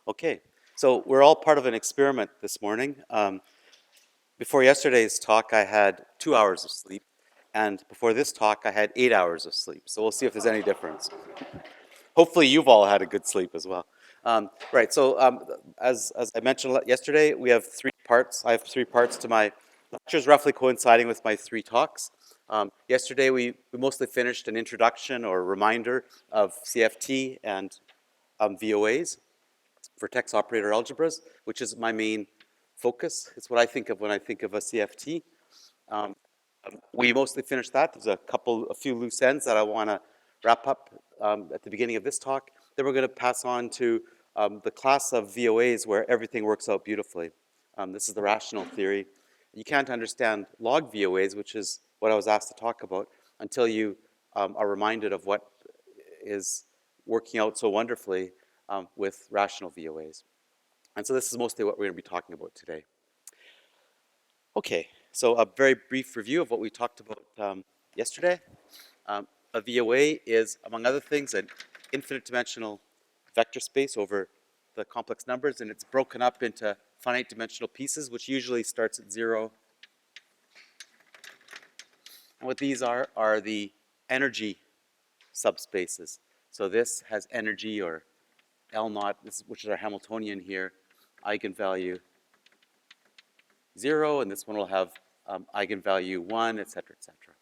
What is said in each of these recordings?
Okay, so we're all part of an experiment this morning. Before yesterday's talk, I had 2 hours of sleep, and before this talk, I had 8 hours of sleep. So we'll see if there's any difference. Hopefully, you've all had a good sleep as well. Right. So as I mentioned yesterday, we have 3 parts. I have 3 parts to my lectures, roughly coinciding with my 3 talks. Yesterday, we mostly finished an introduction or reminder of CFT and VOAs. Vertex operator algebras, which is my main focus. It's what I think of when I think of a CFT. We mostly finished that. There's a few loose ends that I want to wrap up at the beginning of this talk. Then we're going to pass on to the class of VOAs where everything works out beautifully. This is the rational theory. You can't understand log VOAs, which is what I was asked to talk about, until you are reminded of what is working out so wonderfully with rational VOAs. And so this is mostly what we're going to be talking about today. Okay, so a very brief review of what we talked about yesterday. A VOA is, among other things, an infinite dimensional vector space over the complex numbers, and it's broken up into finite dimensional pieces, which usually starts at 0. And what these are the energy subspaces. So this has energy, or L naught, which is our Hamiltonian here, eigenvalue 0, and this one will have eigenvalue 1, et cetera, et cetera.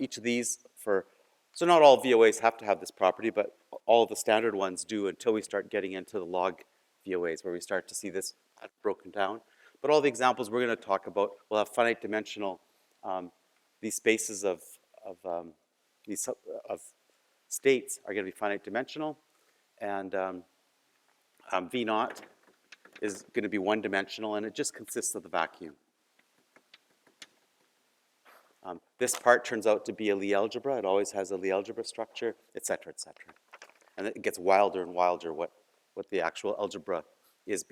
Each of these so not all VOAs have to have this property, but all of the standard ones do until we start getting into the log VOAs, where we start to see this broken down. But all the examples we're going to talk about will have finite dimensional, these spaces of states are going to be finite dimensional, and V naught is going to be one-dimensional, and it just consists of the vacuum. This part turns out to be a Lie algebra. It always has a Lie algebra structure, et cetera, et cetera. And it gets wilder and wilder what the actual algebra is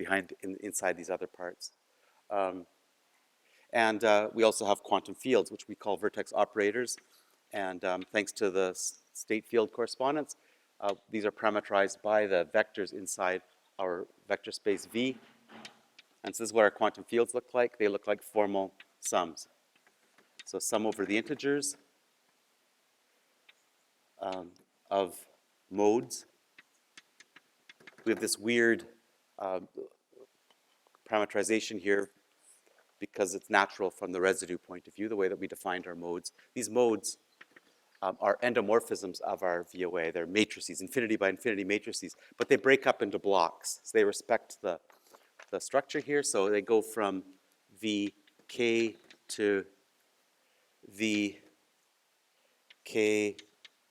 inside these other parts. We also have quantum fields, which we call vertex operators. And thanks to the state field correspondence, these are parameterized by the vectors inside our vector space V. And so this is what our quantum fields look like. They look like formal sums. So sum over the integers of modes. We have this weird parameterization here because it's natural from the residue point of view, the way that we defined our modes. These modes are endomorphisms of our VOA. They're matrices, infinity by infinity matrices, but they break up into blocks. So they respect the structure here. So they go from VK to VK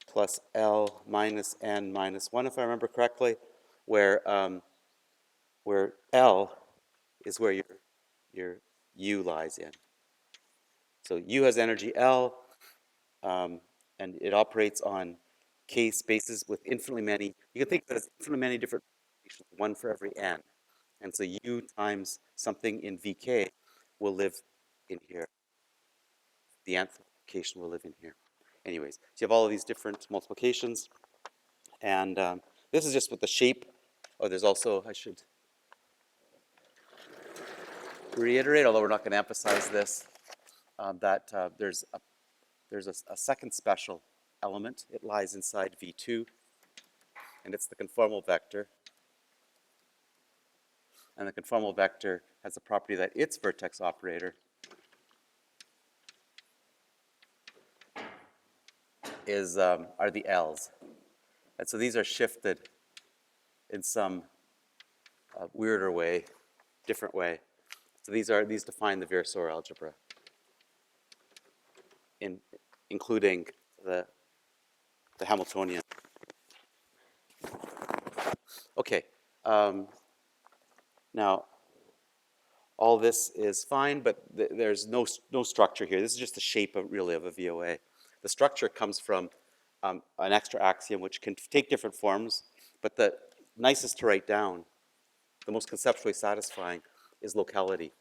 plus L minus N minus 1, if I remember correctly, where L is where your U lies in. So U has energy L, and it operates on K spaces with infinitely many. You can think of it as infinitely many different locations, one for every N. And so U times something in VK will live in here. The nth multiplication will live in here. Anyways, so you have all of these different multiplications. And this is just with the shape. Oh, there's also, I should reiterate, although we're not going to emphasize this, that there's a second special element. It lies inside V2, and it's the conformal vector. And the conformal vector has the property that its vertex operator are the L's. And so these are shifted in some weirder way, different way. So these define the Virasoro algebra, including the Hamiltonian. Okay. Now, all this is fine, but there's no structure here. This is just the shape of a VOA. The structure comes from an extra axiom, which can take different forms, but the nicest to write down, the most conceptually satisfying, is locality.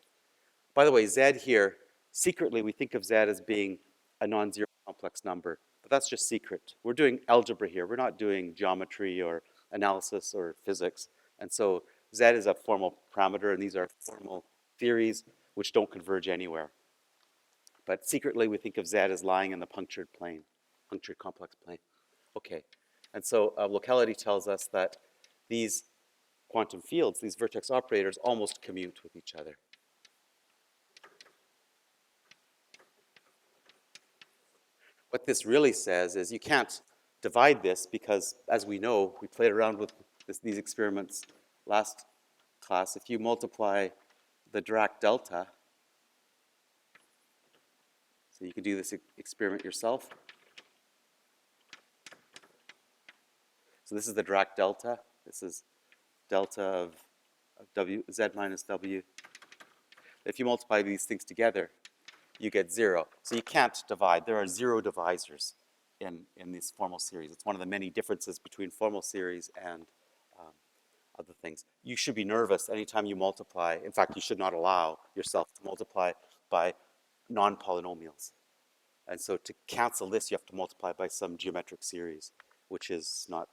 By the way, Z here, secretly we think of Z as being a non-zero complex number, but that's just secret. We're doing algebra here. We're not doing geometry or analysis or physics. And so Z is a formal parameter, and these are formal theories which don't converge anywhere. But secretly, we think of Z as lying in the punctured plane, punctured complex plane. Okay, and so locality tells us that these quantum fields, these vertex operators, almost commute with each other. What this really says is you can't divide this because, as we know, we played around with these experiments last class. If you multiply the Dirac delta, so you can do this experiment yourself. So this is the Dirac delta. This is delta of W, Z minus W. If you multiply these things together, you get 0. So you can't divide. There are 0 divisors in this formal series. It's one of the many differences between formal series and other things. You should be nervous anytime you multiply. In fact, you should not allow yourself to multiply by non-polynomials. And so to cancel this, you have to multiply by some geometric series, which is not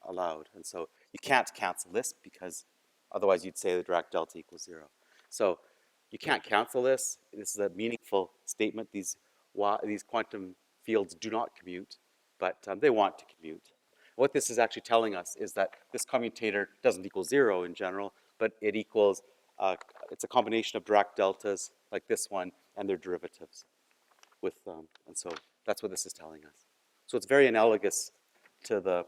allowed. And so you can't cancel this because otherwise you'd say the Dirac delta equals 0. So you can't cancel this. This is a meaningful statement. These quantum fields do not commute, but they want to commute. What this is actually telling us is that this commutator doesn't equal 0 in general, but it equals, it's a combination of Dirac deltas like this one and their derivatives. And so that's what this is telling us. So it's very analogous to the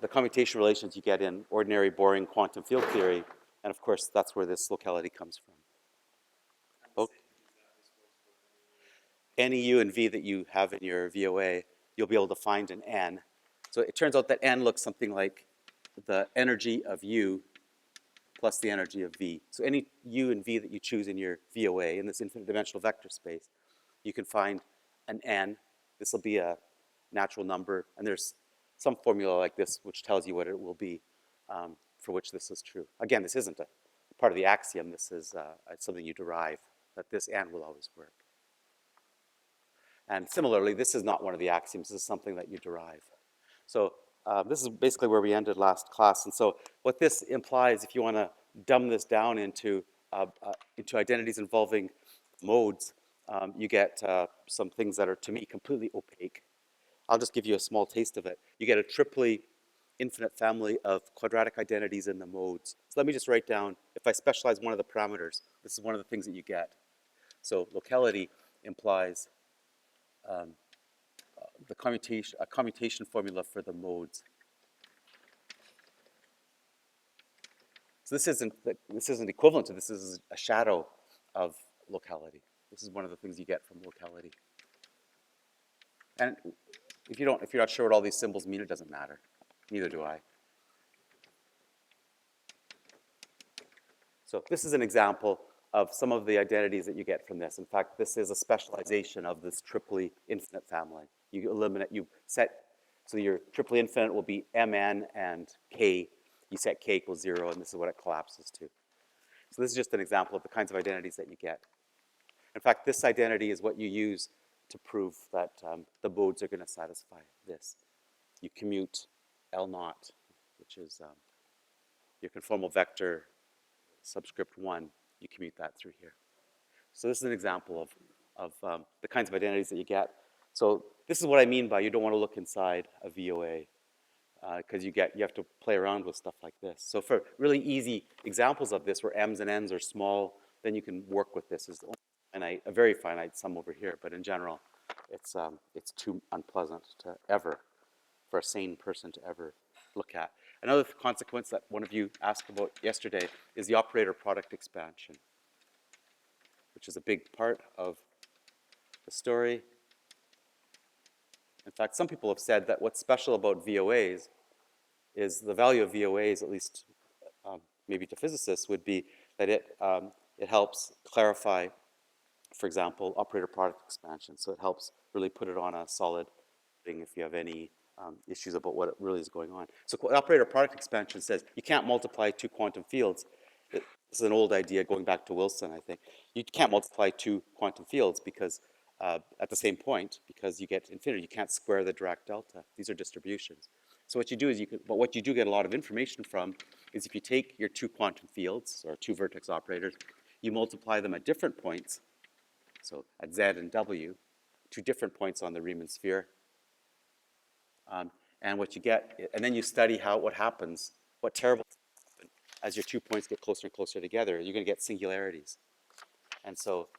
commutation relations you get in ordinary boring quantum field theory, and of course that's where this locality comes from. Any u and v that you have in your VOA, you'll be able to find an n. So it turns out that n looks something like the energy of u plus the energy of v. So any u and v that you choose in your VOA, in this infinite dimensional vector space, you can find an n. This will be a natural number, and there's some formula like this which tells you what it will be for which this is true. Again, this isn't a part of the axiom. This is something you derive, that this n will always work. And similarly, this is not one of the axioms. This is something that you derive. So this is basically where we ended last class. And so what this implies, if you want to dumb this down into identities involving modes, you get some things that are, to me, completely opaque. I'll just give you a small taste of it. You get a triply infinite family of quadratic identities in the modes. So let me just write down, if I specialize one of the parameters, this is one of the things that you get. So locality implies a commutation formula for the modes. So this isn't equivalent to this. This is a shadow of locality. This is one of the things you get from locality. And if you're not sure what all these symbols mean, it doesn't matter. Neither do I. So this is an example of some of the identities that you get from this. In fact, this is a specialization of this triply infinite family. So your triply infinite will be Mn and K. You set K equals 0, and this is what it collapses to. So this is just an example of the kinds of identities that you get. In fact, this identity is what you use to prove that the modes are going to satisfy this. You commute L0, which is your conformal vector subscript 1. You commute that through here. So this is an example of the kinds of identities that you get. So this is what I mean by you don't want to look inside a VOA because you have to play around with stuff like this. So for really easy examples of this where m's and n's are small, then you can work with this as a very finite sum over here. But in general, it's too unpleasant to ever, for a sane person to ever look at. Another consequence that one of you asked about yesterday is the operator product expansion, which is a big part of the story. In fact, some people have said that what's special about VOAs is the value of VOAs, at least maybe to physicists, would be that it helps clarify, for example, operator product expansion. So it helps really put it on a solid thing if you have any issues about what really is going on. So operator product expansion says you can't multiply two quantum fields. This is an old idea going back to Wilson, I think. You can't multiply two quantum fields because at the same point, because you get infinity. You can't square the Dirac delta. These are distributions. So what you do is but what you do get a lot of information from is if you take your two quantum fields, or two vertex operators, you multiply them at different points, so at Z and W, two different points on the Riemann sphere, and what you get, and then you study what happens, what terrible things happen as your 2 points get closer and closer together. You're going to get singularities. And so,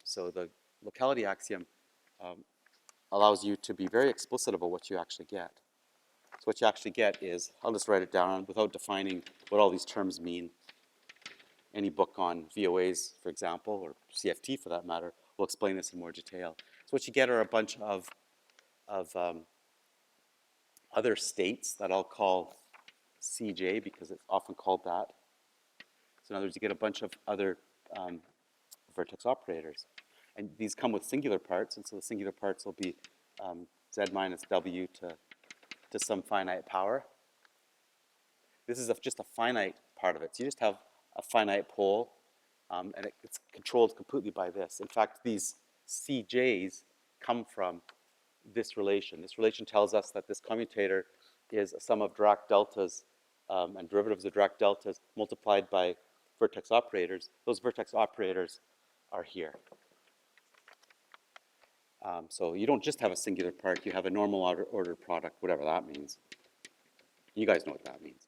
so the locality axiom allows you to be very explicit about what you actually get. So what you actually get is, I'll just write it down without defining what all these terms mean. Any book on VOAs, for example, or CFT for that matter, will explain this in more detail. So what you get are a bunch of other states that I'll call CJ because it's often called that. So in other words, you get a bunch of other vertex operators. And these come with singular parts, and so the singular parts will be Z minus W to some finite power. This is just a finite part of it. So you just have a finite pole, and it's controlled completely by this. In fact, these CJs come from this relation. This relation tells us that this commutator is a sum of Dirac deltas and derivatives of Dirac deltas multiplied by vertex operators. Those vertex operators are here. So you don't just have a singular part, you have a normal order product, whatever that means. You guys know what that means.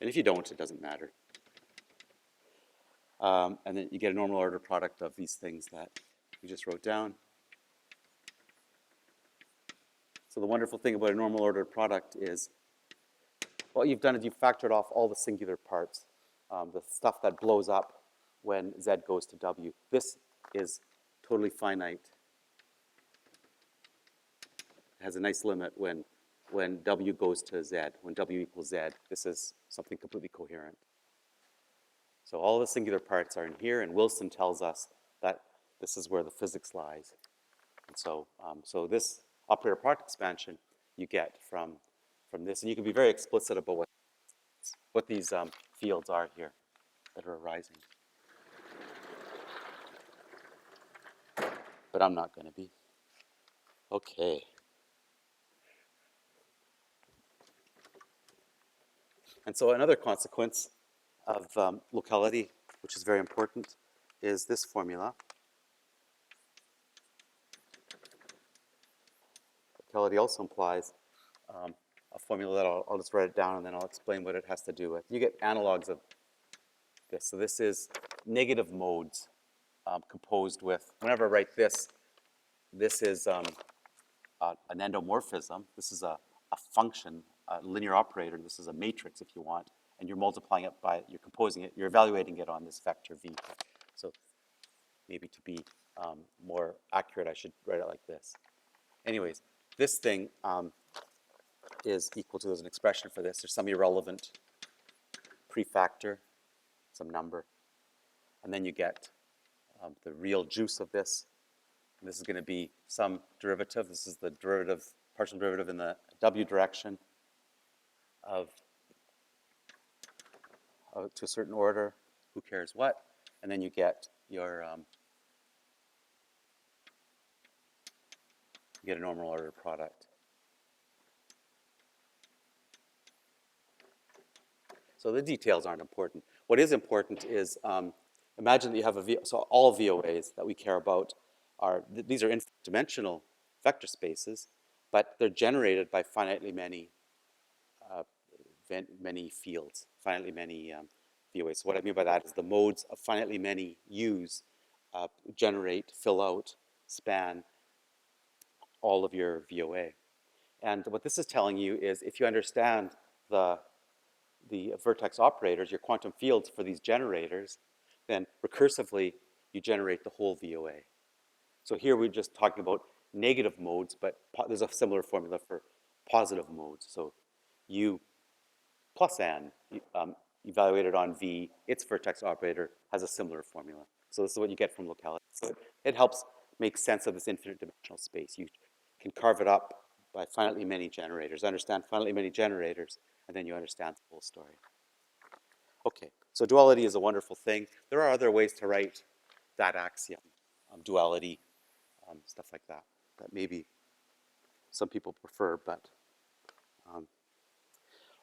And if you don't, it doesn't matter. And then you get a normal order product of these things that we just wrote down. So the wonderful thing about a normal order product is, what you've done is you've factored off all the singular parts, the stuff that blows up when Z goes to W. This is totally finite. It has a nice limit when W goes to Z, when W equals Z. This is something completely coherent. So all the singular parts are in here, and Wilson tells us that this is where the physics lies. And so, so this operator product expansion you get from this, and you can be very explicit about what these fields are here that are arising. But I'm not going to be. Okay. And so another consequence of locality, which is very important, is this formula. Locality also implies a formula that I'll just write it down and then I'll explain what it has to do with. You get analogs of this. So this is negative modes composed with, whenever I write this, this is an endomorphism. This is a function, a linear operator. This is a matrix, if you want. And you're multiplying it by, you're composing it, you're evaluating it on this vector V. So maybe to be more accurate, I should write it like this. Anyways, this thing is equal to, there's an expression for this. There's some irrelevant prefactor, some number. And then you get the real juice of this. And this is going to be some derivative. This is the derivative, partial derivative in the W direction of to a certain order, who cares what. And then you get your, you get a normal order product. So the details aren't important. What is important is, imagine that you have so all VOAs that we care about are, these are infinite dimensional vector spaces, but they're generated by finitely many fields, finitely many VOAs. So what I mean by that is the modes of finitely many U's generate, fill out, span all of your VOA. And what this is telling you is if you understand the vertex operators, your quantum fields for these generators, then recursively you generate the whole VOA. So here we're just talking about negative modes, but there's a similar formula for positive modes. So U plus N, evaluated on V, its vertex operator has a similar formula. So this is what you get from locality. So it helps make sense of this infinite dimensional space. You can carve it up by finitely many generators, understand finitely many generators, and then you understand the whole story. Okay, so duality is a wonderful thing. There are other ways to write that axiom, duality, stuff like that, that maybe some people prefer, but um,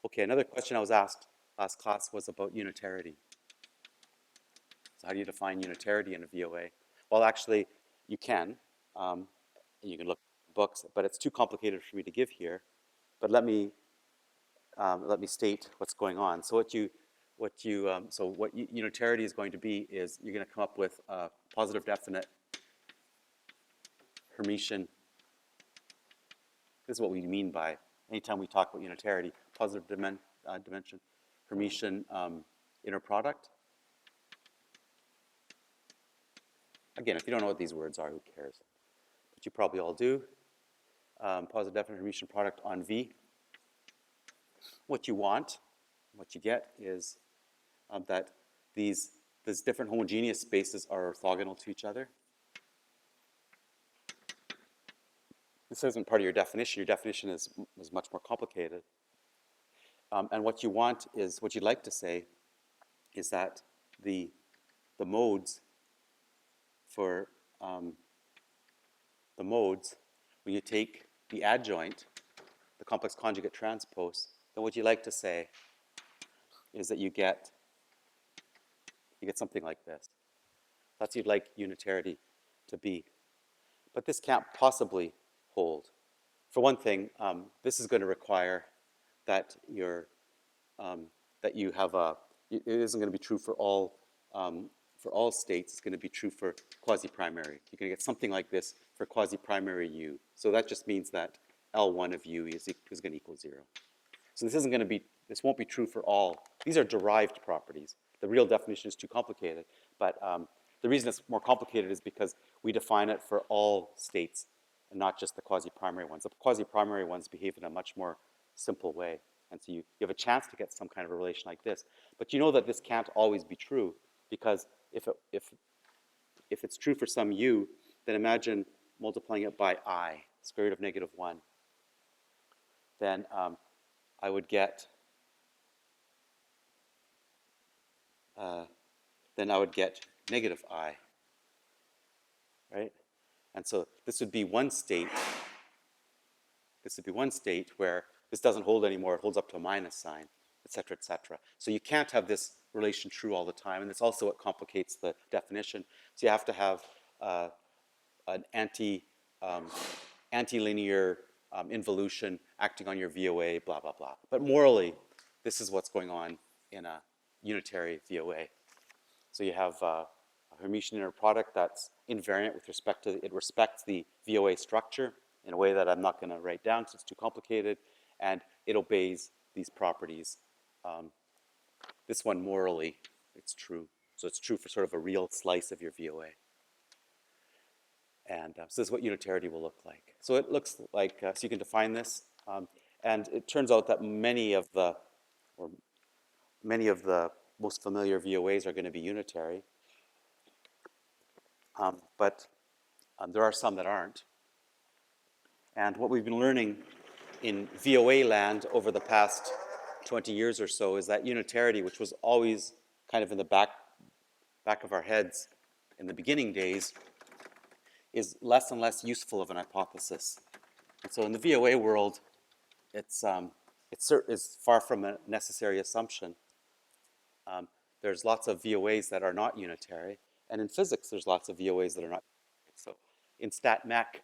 okay, another question I was asked last class was about unitarity. So how do you define unitarity in a VOA? Well, actually, you can. And you can look at books, but it's too complicated for me to give here. But let me state what's going on. So what unitarity is going to be is you're going to come up with a positive definite Hermitian. This is what we mean by anytime we talk about unitarity, positive dimension, Hermitian inner product. Again, if you don't know what these words are, who cares? But you probably all do. Positive definite Hermitian product on V. What you want, what you get is that these different homogeneous spaces are orthogonal to each other. This isn't part of your definition. Your definition is much more complicated. And what you want is, what you'd like to say is that the modes for when you take the adjoint, the complex conjugate transpose, then what you like to say is that you get something like this. That's what you'd like unitarity to be. But this can't possibly hold. For one thing, this is going to require that that you have it isn't going to be true for all states. It's going to be true for quasi-primary. You're going to get something like this for quasi-primary U. So that just means that L1 of U is going to equal 0. So this won't be true for all. These are derived properties. The real definition is too complicated, but the reason it's more complicated is because we define it for all states and not just the quasi-primary ones. The quasi-primary ones behave in a much more simple way. And so you have a chance to get some kind of a relation like this. But you know that this can't always be true, because if it's true for some U, then imagine multiplying it by I, square root of -1. Then I would get negative I, right? And so this would be one state. This would be one state where this doesn't hold anymore. It holds up to a minus sign, et cetera, et cetera. So you can't have this relation true all the time, and it's also what complicates the definition. So you have to have an anti-linear involution acting on your VOA, blah, blah, blah. But morally, this is what's going on in a unitary VOA. So you have a Hermitian inner product that's invariant with respect to, it respects the VOA structure in a way that I'm not going to write down because it's too complicated, and it obeys these properties. This one, morally, it's true. So it's true for sort of a real slice of your VOA. And so this is what unitarity will look like. So it looks like, so you can define this, and it turns out that many of the most familiar VOAs are going to be unitary, but there are some that aren't. And what we've been learning in VOA land over the past 20 years or so is that unitarity, which was always kind of in the back of our heads in the beginning days, is less and less useful of an hypothesis. And so in the VOA world, it's far from a necessary assumption. There's lots of VOAs that are not unitary, and in physics, there's lots of VOAs that are not. So in stat mech,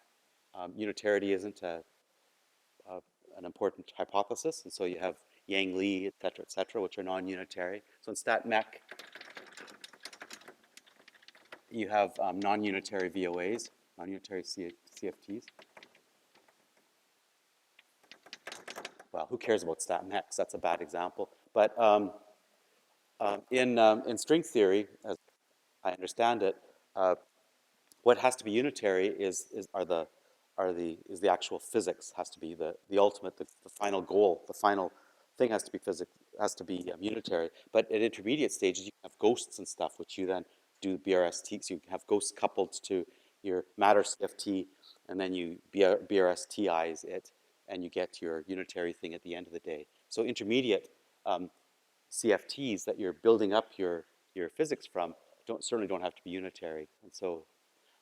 unitarity isn't an important hypothesis, and so you have Yang Li, et cetera, which are non-unitary. So in stat mech, you have non-unitary VOAs, non-unitary CFTs. Well, who cares about stat mech? That's a bad example. But in string theory, as I understand it, what has to be unitary is the actual physics. Has to be the ultimate, the final goal, the final thing has to be physics, has to be unitary. But at intermediate stages, you have ghosts and stuff, which you then do BRST. So you have ghosts coupled to your matter CFT, and then you BRSTize it, and you get your unitary thing at the end of the day. So intermediate CFTs that you're building up your physics from certainly don't have to be unitary. And so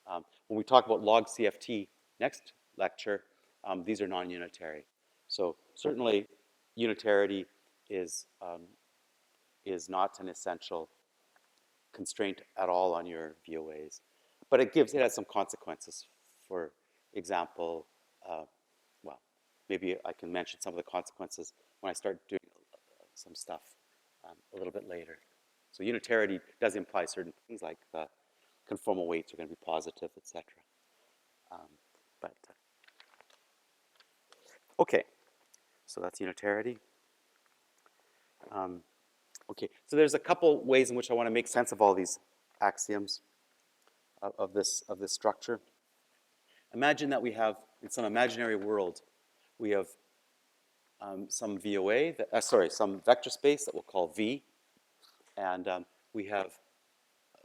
when we talk about log CFT next lecture, these are non-unitary. So certainly unitarity is not an essential constraint at all on your VOAs. But it has some consequences. For example, well, maybe I can mention some of the consequences when I start doing some stuff a little bit later. So unitarity does imply certain things like the conformal weights are going to be positive, etc. Okay, so that's unitarity. Okay, so there's a couple ways in which I want to make sense of all these axioms of this structure. Imagine that we have, in some imaginary world, we have some VOA, some vector space that we'll call V, and we have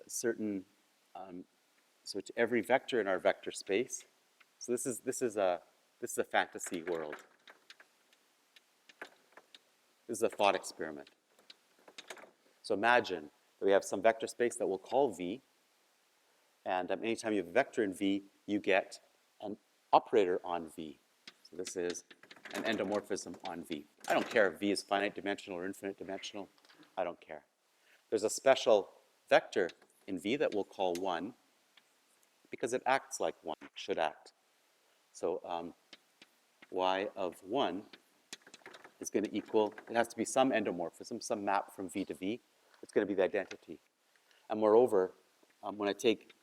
certain, so to every vector in our vector space. So this is a fantasy world. This is a thought experiment. So imagine that we have some vector space that we'll call V, and anytime you have a vector in V, you get an operator on V. So this is an endomorphism on V. I don't care if V is finite dimensional or infinite dimensional. I don't care. There's a special vector in V that we'll call 1 because it acts like 1 should act. So y of 1 is going to equal, it has to be some endomorphism, some map from V to V. It's going to be the identity. And moreover, when I take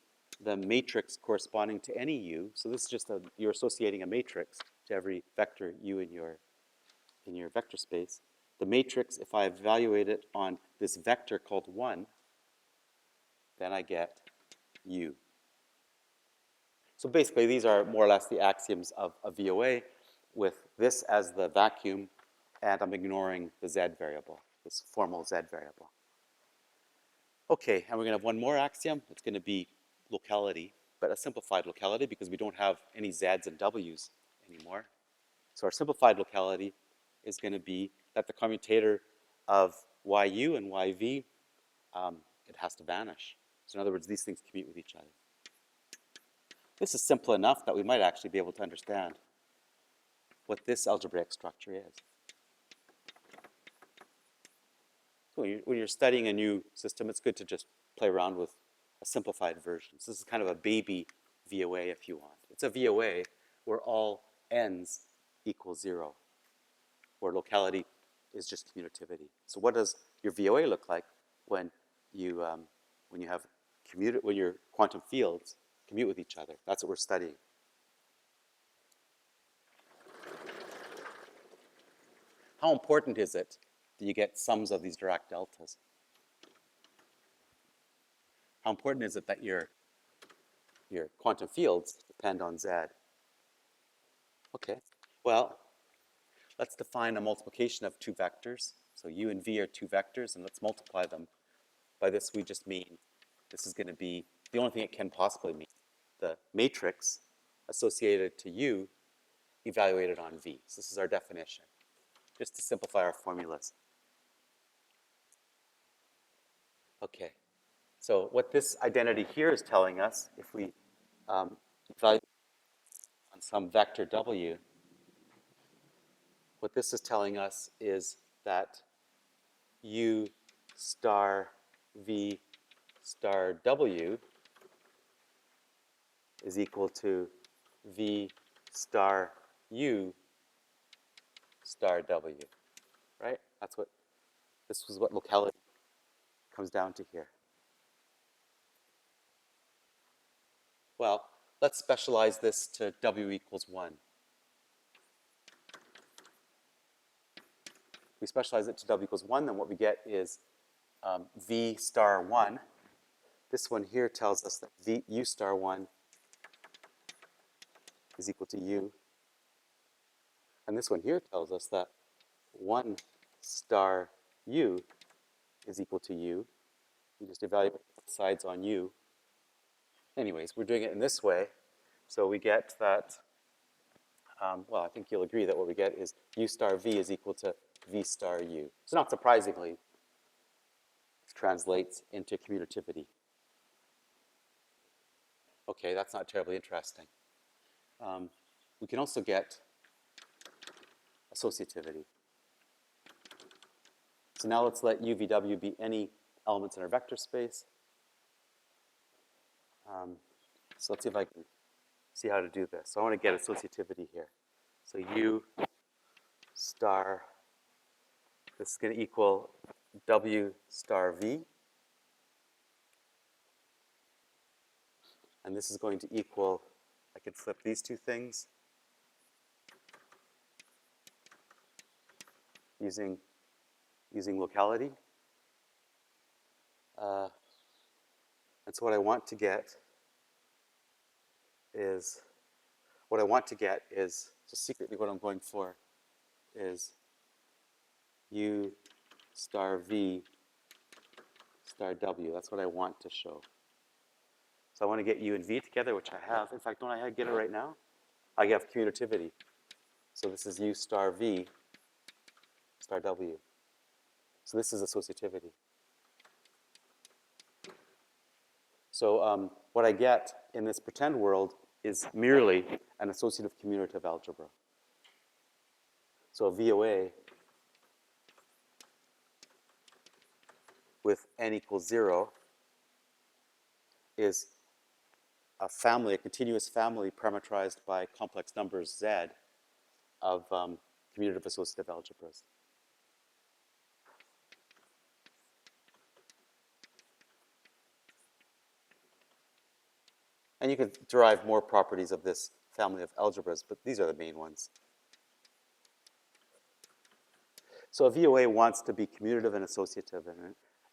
the matrix corresponding to any u, so this is just you're associating a matrix to every vector u in your vector space. The matrix, if I evaluate it on this vector called 1, then I get u. So basically, these are more or less the axioms of a VOA with this as the vacuum, and I'm ignoring the z variable, this formal z variable. Okay, and we're going to have one more axiom. It's going to be locality, but a simplified locality because we don't have any z's and w's anymore. So our simplified locality is going to be that the commutator of yu and yv, it has to vanish. So in other words, these things commute with each other. This is simple enough that we might actually be able to understand what this algebraic structure is. So when you're studying a new system, it's good to just play around with a simplified version. So this is kind of a baby VOA if you want. It's a VOA where all n's equal 0, where locality is just commutativity. So what does your VOA look like when when your quantum fields commute with each other? That's what we're studying. How important is it that you get sums of these Dirac deltas? How important is it that your quantum fields depend on z? Okay, well, let's define a multiplication of two vectors. So u and v are two vectors, and let's multiply them. By this, we just mean this is going to be the only thing it can possibly mean. The matrix associated to u evaluated on v. So this is our definition, just to simplify our formulas. Okay, so what this identity here is telling us, if we evaluate on some vector w, what this is telling us is that u star v star w is equal to v star u star w, right? This is what locality comes down to here. Well, let's specialize this to w equals 1. We specialize it to w equals 1, then what we get is v star 1. This one here tells us that u star 1 is equal to u. And this one here tells us that 1 star u is equal to u. You just evaluate both sides on u. Anyways, we're doing it in this way. So we get that, well, I think you'll agree that what we get is u star v is equal to v star u. So not surprisingly, this translates into commutativity. Okay, that's not terribly interesting. We can also get associativity. So now let's let UVW be any elements in our vector space. So let's see if I can see how to do this. So I want to get associativity here. So U star, this is going to equal W star V. And this is going to equal, I could flip these two things using locality. And so what I want to get is, so secretly what I'm going for is U star V star W. That's what I want to show. So I want to get U and V together, which I have. In fact, don't I get it right now? I have commutativity. So this is U star V star W. So this is associativity. So what I get in this pretend world is merely an associative commutative algebra. So a VOA with n equals 0 is a family, a continuous family parametrized by complex numbers Z of commutative associative algebras. And you could derive more properties of this family of algebras, but these are the main ones. So a VOA wants to be commutative and associative,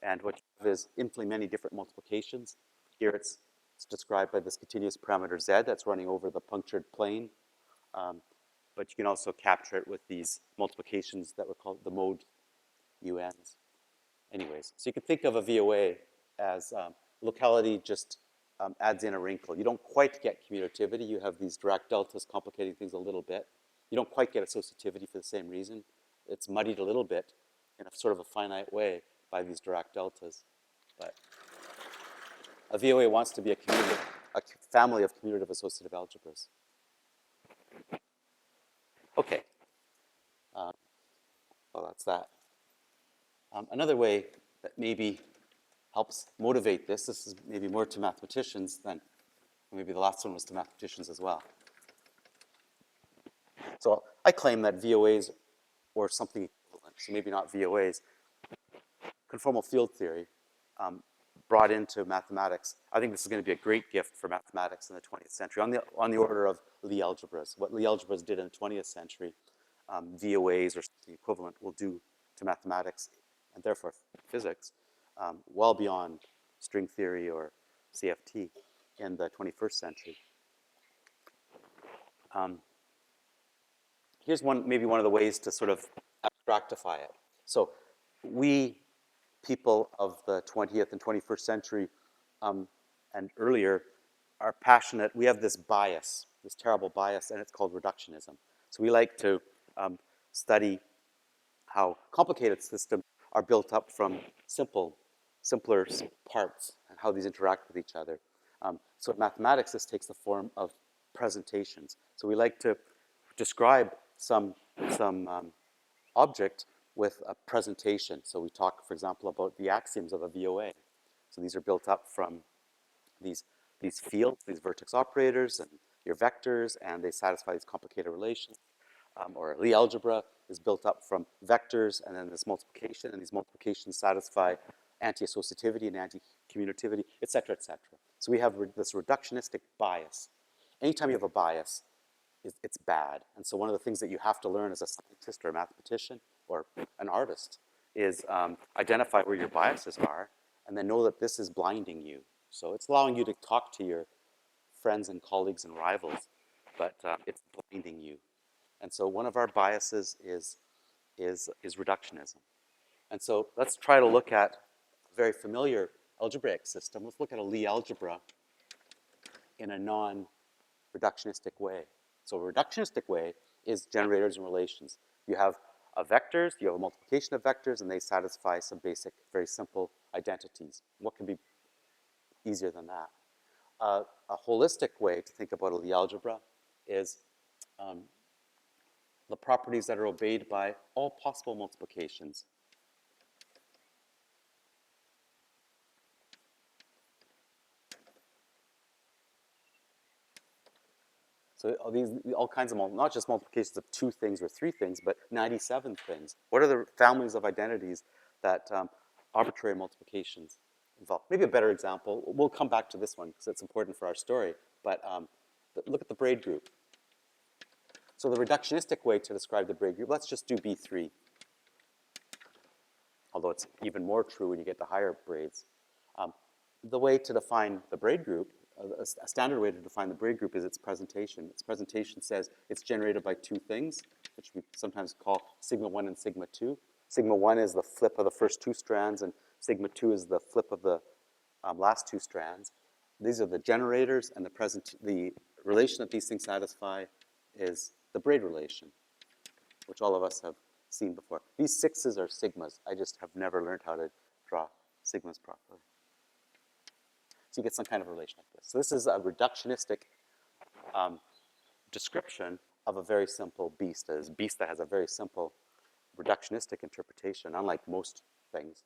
and what you have is infinitely many different multiplications. Here it's described by this continuous parameter Z that's running over the punctured plane. But you can also capture it with these multiplications that were called the mode UNs. Anyways, so you can think of a VOA as locality just adds in a wrinkle. You don't quite get commutativity. You have these Dirac deltas complicating things a little bit. You don't quite get associativity for the same reason. It's muddied a little bit in a sort of a finite way by these Dirac deltas. But a VOA wants to be a family of commutative associative algebras. Okay. Well, that's that. Another way that maybe helps motivate this is maybe more to mathematicians than, maybe the last one was to mathematicians as well. So I claim that VOAs or something equivalent, so maybe not VOAs, conformal field theory brought into mathematics. I think this is going to be a great gift for mathematics in the 20th century, on the order of Lie algebras. What Lie algebras did in the 20th century, VOAs or something equivalent will do to mathematics and therefore physics, well beyond string theory or CFT in the 21st century. Here's maybe one of the ways to sort of abstractify it. So we people of the 20th and 21st century and earlier are passionate. We have this bias, this terrible bias, and it's called reductionism. So we like to study how complicated systems are built up from simpler parts and how these interact with each other. So in mathematics, this takes the form of presentations. So we like to describe some object with a presentation. So we talk, for example, about the axioms of a VOA. So these are built up from these fields, these vertex operators, and your vectors, and they satisfy these complicated relations. Or Lie algebra is built up from vectors and then this multiplication, and these multiplications satisfy anti-associativity and anti-commutativity, et cetera, et cetera. So we have this reductionistic bias. Anytime you have a bias, it's bad. And so one of the things that you have to learn as a scientist or a mathematician or an artist is identify where your biases are and then know that this is blinding you. So it's allowing you to talk to your friends and colleagues and rivals, but it's blinding you. And so one of our biases is reductionism. And so let's try to look at a very familiar algebraic system. Let's look at a Lie algebra in a non-reductionistic way. So a reductionistic way is generators and relations. You have vectors, you have a multiplication of vectors, and they satisfy some basic, very simple identities. What can be easier than that? A holistic way to think about a Lie algebra is the properties that are obeyed by all possible multiplications. So all kinds of, not just multiplications of 2 things or 3 things, but 97 things. What are the families of identities that arbitrary multiplications involve? Maybe a better example, we'll come back to this one because it's important for our story, but look at the braid group. So the reductionistic way to describe the braid group, let's just do B3. Although it's even more true when you get to higher braids. The way to define the braid group, a standard way to define the braid group is its presentation. Its presentation says it's generated by 2 things, which we sometimes call sigma 1 and sigma 2. Sigma 1 is the flip of the first 2 strands, and sigma 2 is the flip of the last 2 strands. These are the generators, and the relation that these things satisfy is the braid relation, which all of us have seen before. These 6s are sigmas. I just have never learned how to draw sigmas properly. So you get some kind of relation like this. So this is a reductionistic description of a very simple beast. A beast that has a very simple reductionistic interpretation, unlike most things.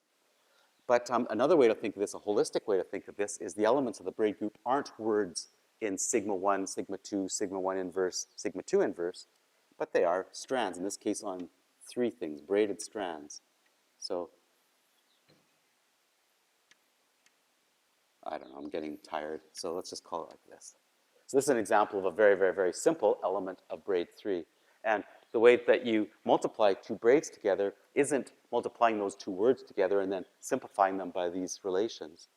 But another way to think of this, a holistic way to think of this, is the elements of the braid group aren't words in sigma 1, sigma 2, sigma 1 inverse, sigma 2 inverse, but they are strands, in this case on 3 things, braided strands. So I don't know, I'm getting tired, so let's just call it like this. So this is an example of a very, very, very simple element of braid 3. And the way that you multiply 2 braids together isn't multiplying those 2 words together and then simplifying them by these relations.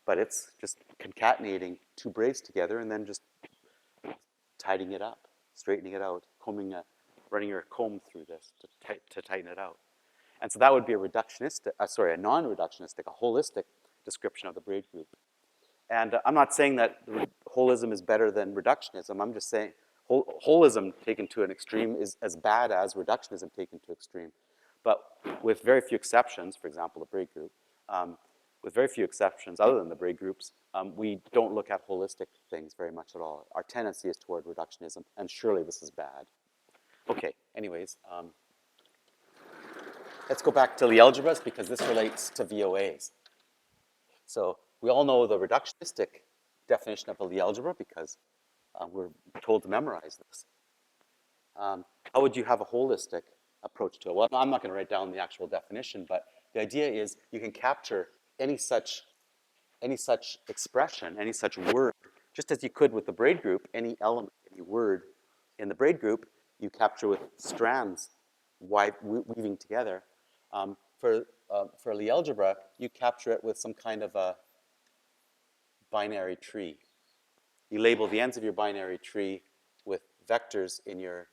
But it's just concatenating 2 braids together and then just tidying it up, straightening it out, running your comb through this to tighten it out. And so that would be a reductionistic, a non-reductionistic, a holistic description of the braid group. And I'm not saying that holism is better than reductionism. I'm just saying holism taken to an extreme is as bad as reductionism taken to extreme. But with very few exceptions, for example, the braid group, with very few exceptions other than the braid groups, we don't look at holistic things very much at all. Our tendency is toward reductionism, and surely this is bad. Okay, anyways, let's go back to the algebras because this relates to VOAs. So we all know the reductionistic definition of a Lie algebra because we're told to memorize this. How would you have a holistic approach to it? Well, I'm not going to write down the actual definition, but the idea is you can capture any such expression, any such word, just as you could with the braid group, any element, any word in the braid group, you capture with strands weaving together. For a Lie algebra, you capture it with some kind of a binary tree. You label the ends of your binary tree with vectors in your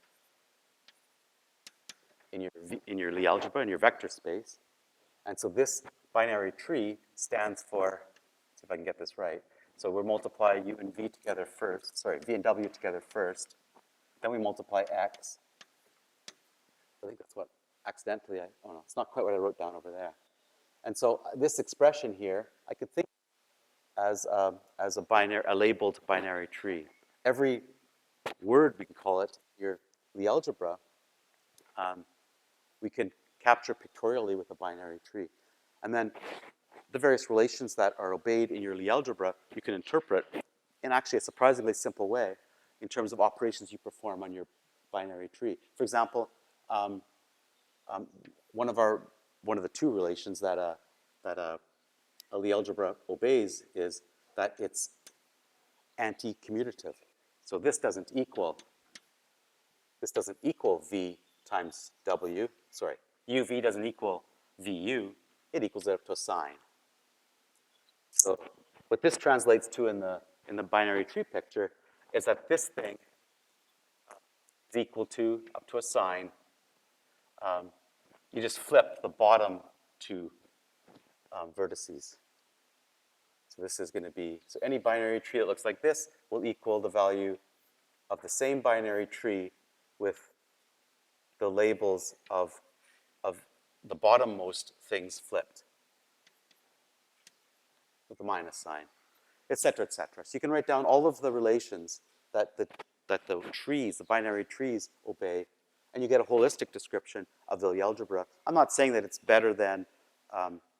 Lie algebra, in your vector space. And so this binary tree stands for, let's see if I can get this right. So we'll multiply u and v together first, v and w together first. Then we multiply x. I think that's what accidentally oh no, it's not quite what I wrote down over there. And so this expression here, I could think as a labeled binary tree. Every word, we can call it, your Lie algebra, we can capture pictorially with a binary tree. And then the various relations that are obeyed in your Lie algebra, you can interpret in actually a surprisingly simple way in terms of operations you perform on your binary tree. For example, one of the 2 relations that a Lie algebra obeys is that it's anti-commutative. So this doesn't equal v times w. uv doesn't equal vu. It equals it up to a sign. So what this translates to in the binary tree picture is that this thing is equal to up to a sign. You just flip the bottom 2 vertices. So this is going to be, so any binary tree that looks like this will equal the value of the same binary tree with the labels of the bottommost things flipped with the minus sign, et cetera, et cetera. So you can write down all of the relations that the the trees, the binary trees, obey, and you get a holistic description of the Lie algebra. I'm not saying that it's better than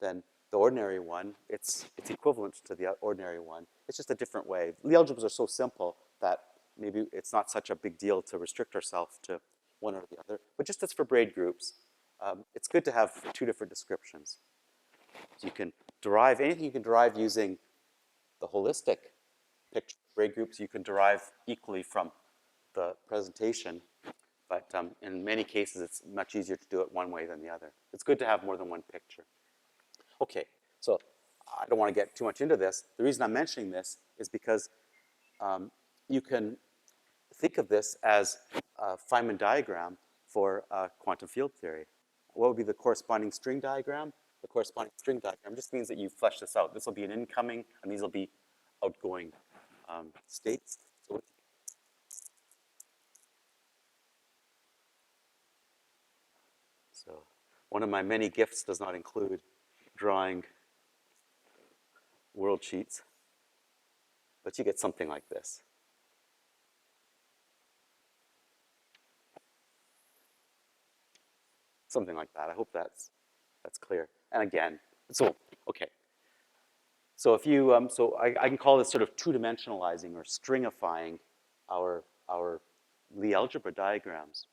the ordinary one. It's equivalent to the ordinary one. It's just a different way. Lie algebras are so simple that maybe it's not such a big deal to restrict ourselves to one or the other. But just as for braid groups, it's good to have two different descriptions. So you can derive anything you can derive using the holistic picture of braid groups, you can derive equally from the presentation. But in many cases, it's much easier to do it one way than the other. It's good to have more than one picture. Okay, so I don't want to get too much into this. The reason I'm mentioning this is because you can think of this as a Feynman diagram for quantum field theory. What would be the corresponding string diagram? The corresponding string diagram just means that you flesh this out. This will be an incoming, and these will be outgoing states. So one of my many gifts does not include drawing world sheets, but you get something like this. Something like that. I hope that's clear. And again, so okay. So if you I can call this sort of two-dimensionalizing or stringifying our Lie algebra diagrams,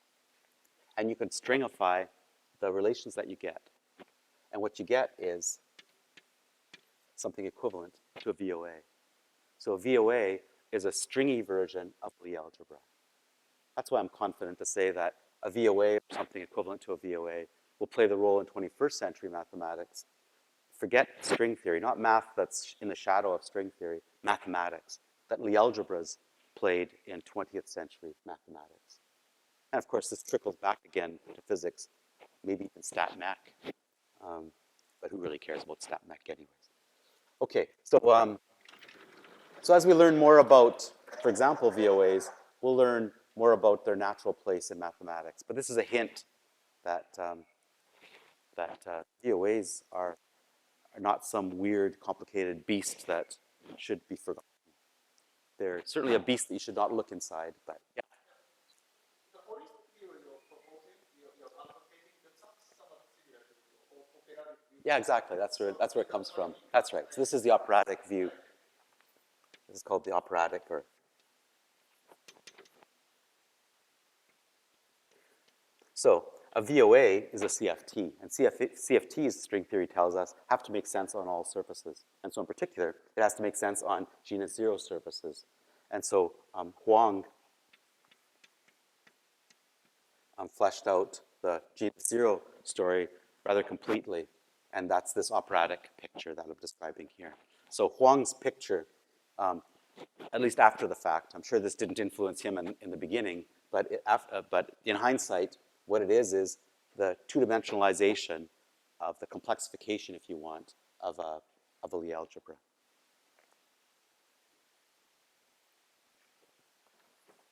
and you can stringify the relations that you get, and what you get is something equivalent to a VOA. So a VOA is a stringy version of Lie algebra. That's why I'm confident to say that a VOA or something equivalent to a VOA will play the role in 21st century mathematics. Forget string theory, not math that's in the shadow of string theory, mathematics, that Lie algebras played in 20th century mathematics. And of course, this trickles back again to physics, maybe even stat mech, but who really cares about stat mech anyways? Okay, so as we learn more about, for example, VOAs, we'll learn more about their natural place in mathematics. But this is a hint that VOAs are not some weird, complicated beast that should be forgotten. They're certainly a beast that you should not look inside, but yeah. The holistic view you're proposing, you're advocating, that sounds somewhat similar to the operatic view. Yeah, exactly. That's where it comes from. That's right. So this is the operatic view. This is called the operatic, or so a VOA is a CFT, and CFTs, string theory tells us, have to make sense on all surfaces. And so in particular, it has to make sense on genus zero surfaces. And so Huang fleshed out the genus zero story rather completely, and that's this operatic picture that I'm describing here. So Huang's picture, at least after the fact, I'm sure this didn't influence him in the beginning, but in hindsight, what it is the two-dimensionalization of the complexification, if you want, of a Lie algebra.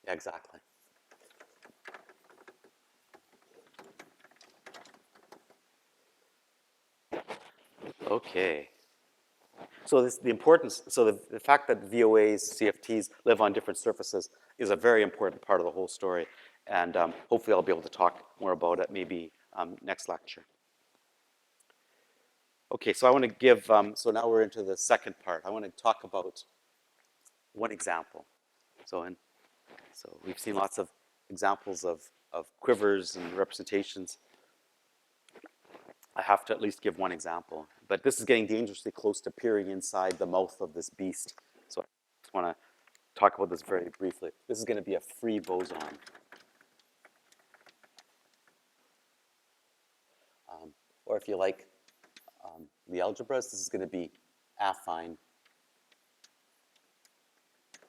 Yeah, exactly. Okay. So the importance, so the fact that VOAs, CFTs live on different surfaces is a very important part of the whole story. And hopefully I'll be able to talk more about it maybe next lecture. Okay, so I want to give, so now we're into the second part. I want to talk about one example. So we've seen lots of examples of quivers and representations. I have to at least give one example. But this is getting dangerously close to peering inside the mouth of this beast. So I just want to talk about this very briefly. This is going to be a free boson. Or if you like the algebras, this is going to be affine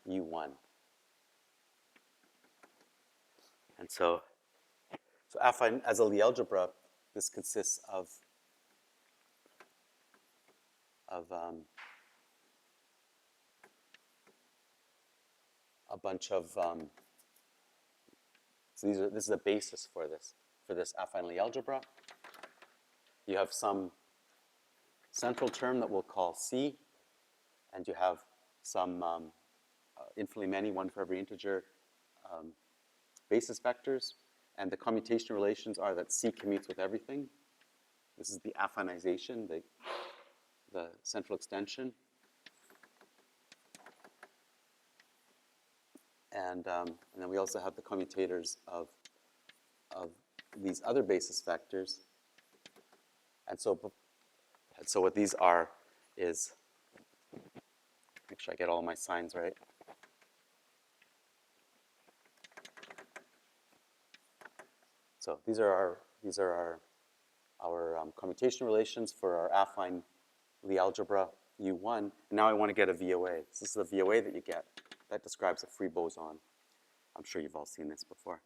U1. And so affine as a Lie algebra, this consists of a bunch of so this is a basis for this affine Lie algebra. You have some central term that we'll call C, and you have some infinitely many, one for every integer, basis vectors, and the commutation relations are that C commutes with everything. This is the affinization, the central extension. And then we also have the commutators of these other basis vectors. And so what these are is, make sure I get all my signs right. So these are our commutation relations for our affine Lie algebra U1. And now I want to get a VOA. This is the VOA that you get. That describes a free boson. I'm sure you've all seen this before.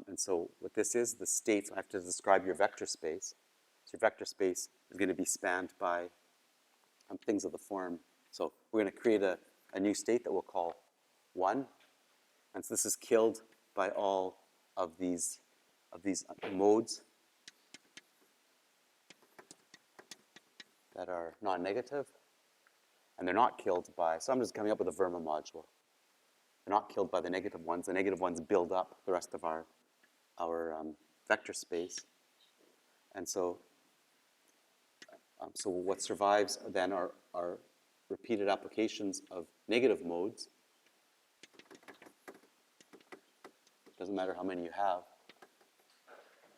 And so what this is, the states, I have to describe your vector space. So your vector space is going to be spanned by things of the form. So we're going to create a new state that we'll call 1. And so this is killed by all of these modes that are non-negative. And they're not killed by, so I'm just coming up with a Verma module. They're not killed by the negative ones. The negative ones build up the rest of our vector space. And so what survives then are repeated applications of negative modes. Doesn't matter how many you have.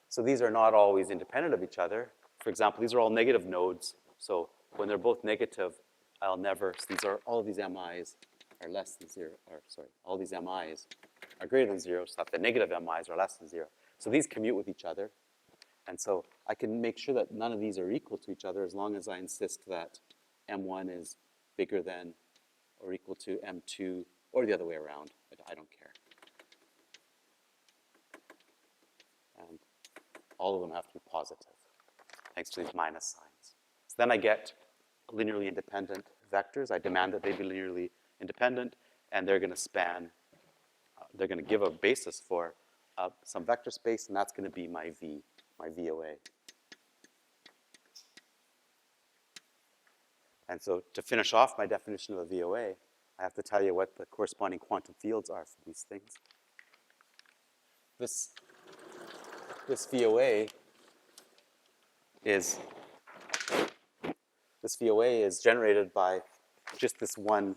So these are not always independent of each other. For example, these are all negative nodes. So when they're both negative, I'll never, so these are, all of these MIs are less than 0, or sorry, all these MIs are greater than 0, so that the negative MIs are less than 0. So these commute with each other. And so I can make sure that none of these are equal to each other as long as I insist that M1 is bigger than or equal to M2, or the other way around. I don't care. And all of them have to be positive, thanks to these minus signs. So then I get linearly independent vectors. I demand that they be linearly independent, and they're going to span, they're going to give a basis for some vector space, and that's going to be my V, my VOA. And so to finish off my definition of a VOA, I have to tell you what the corresponding quantum fields are for these things. This VOA is generated by just this one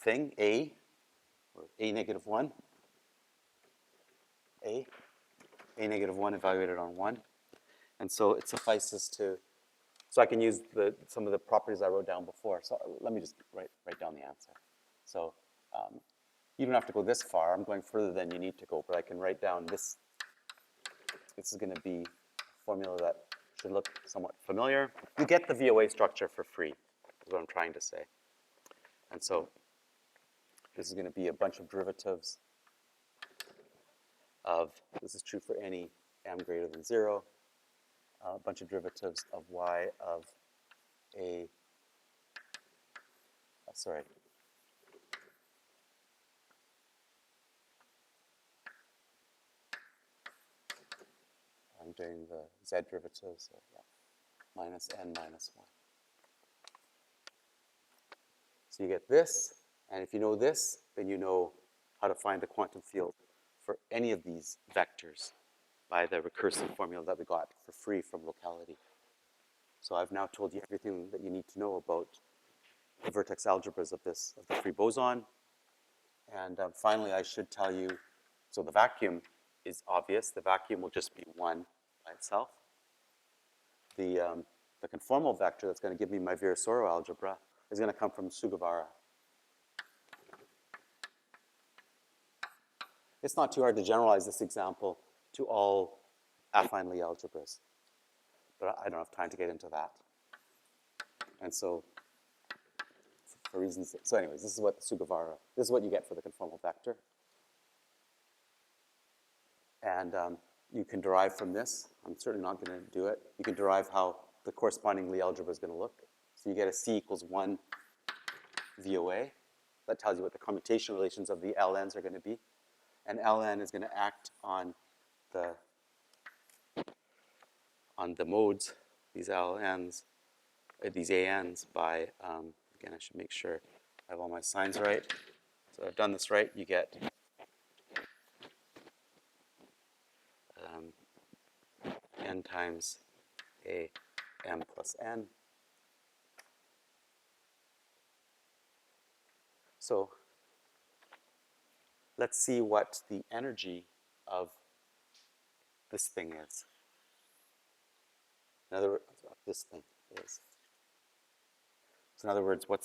thing, A, or A negative 1, A negative 1 evaluated on 1. And so it suffices to, so I can use some of the properties I wrote down before. So let me just write down the answer. So you don't have to go this far. I'm going further than you need to go, but I can write down this. This is going to be a formula that should look somewhat familiar. You get the VOA structure for free, is what I'm trying to say. And so this is going to be a bunch of derivatives of, this is true for any m greater than 0, a bunch of derivatives of y of a, sorry. I'm doing the z derivatives, so yeah, minus n minus 1. So you get this, and if you know this, then you know how to find the quantum field for any of these vectors by the recursive formula that we got for free from locality. So I've now told you everything that you need to know about the vertex algebras of the free boson. And finally, I should tell you, so the vacuum is obvious. The vacuum will just be 1 by itself. The conformal vector that's going to give me my Virasoro algebra is going to come from Sugawara. It's not too hard to generalize this example to all affine Lie algebras, but I don't have time to get into that. And so, for reasons, so anyways, this is what Sugawara, this is what you get for the conformal vector. And you can derive from this. I'm certainly not going to do it. You can derive how the corresponding Lie algebra is going to look. So you get a C equals 1 VOA. That tells you what the commutation relations of the LNs are going to be. And Ln is going to act on the modes, these LNs, these ANs by, again, I should make sure I have all my signs right. So I've done this right, you get n times a m plus n. So let's see what the energy of this thing is. In other words, what this thing is. So in other words, what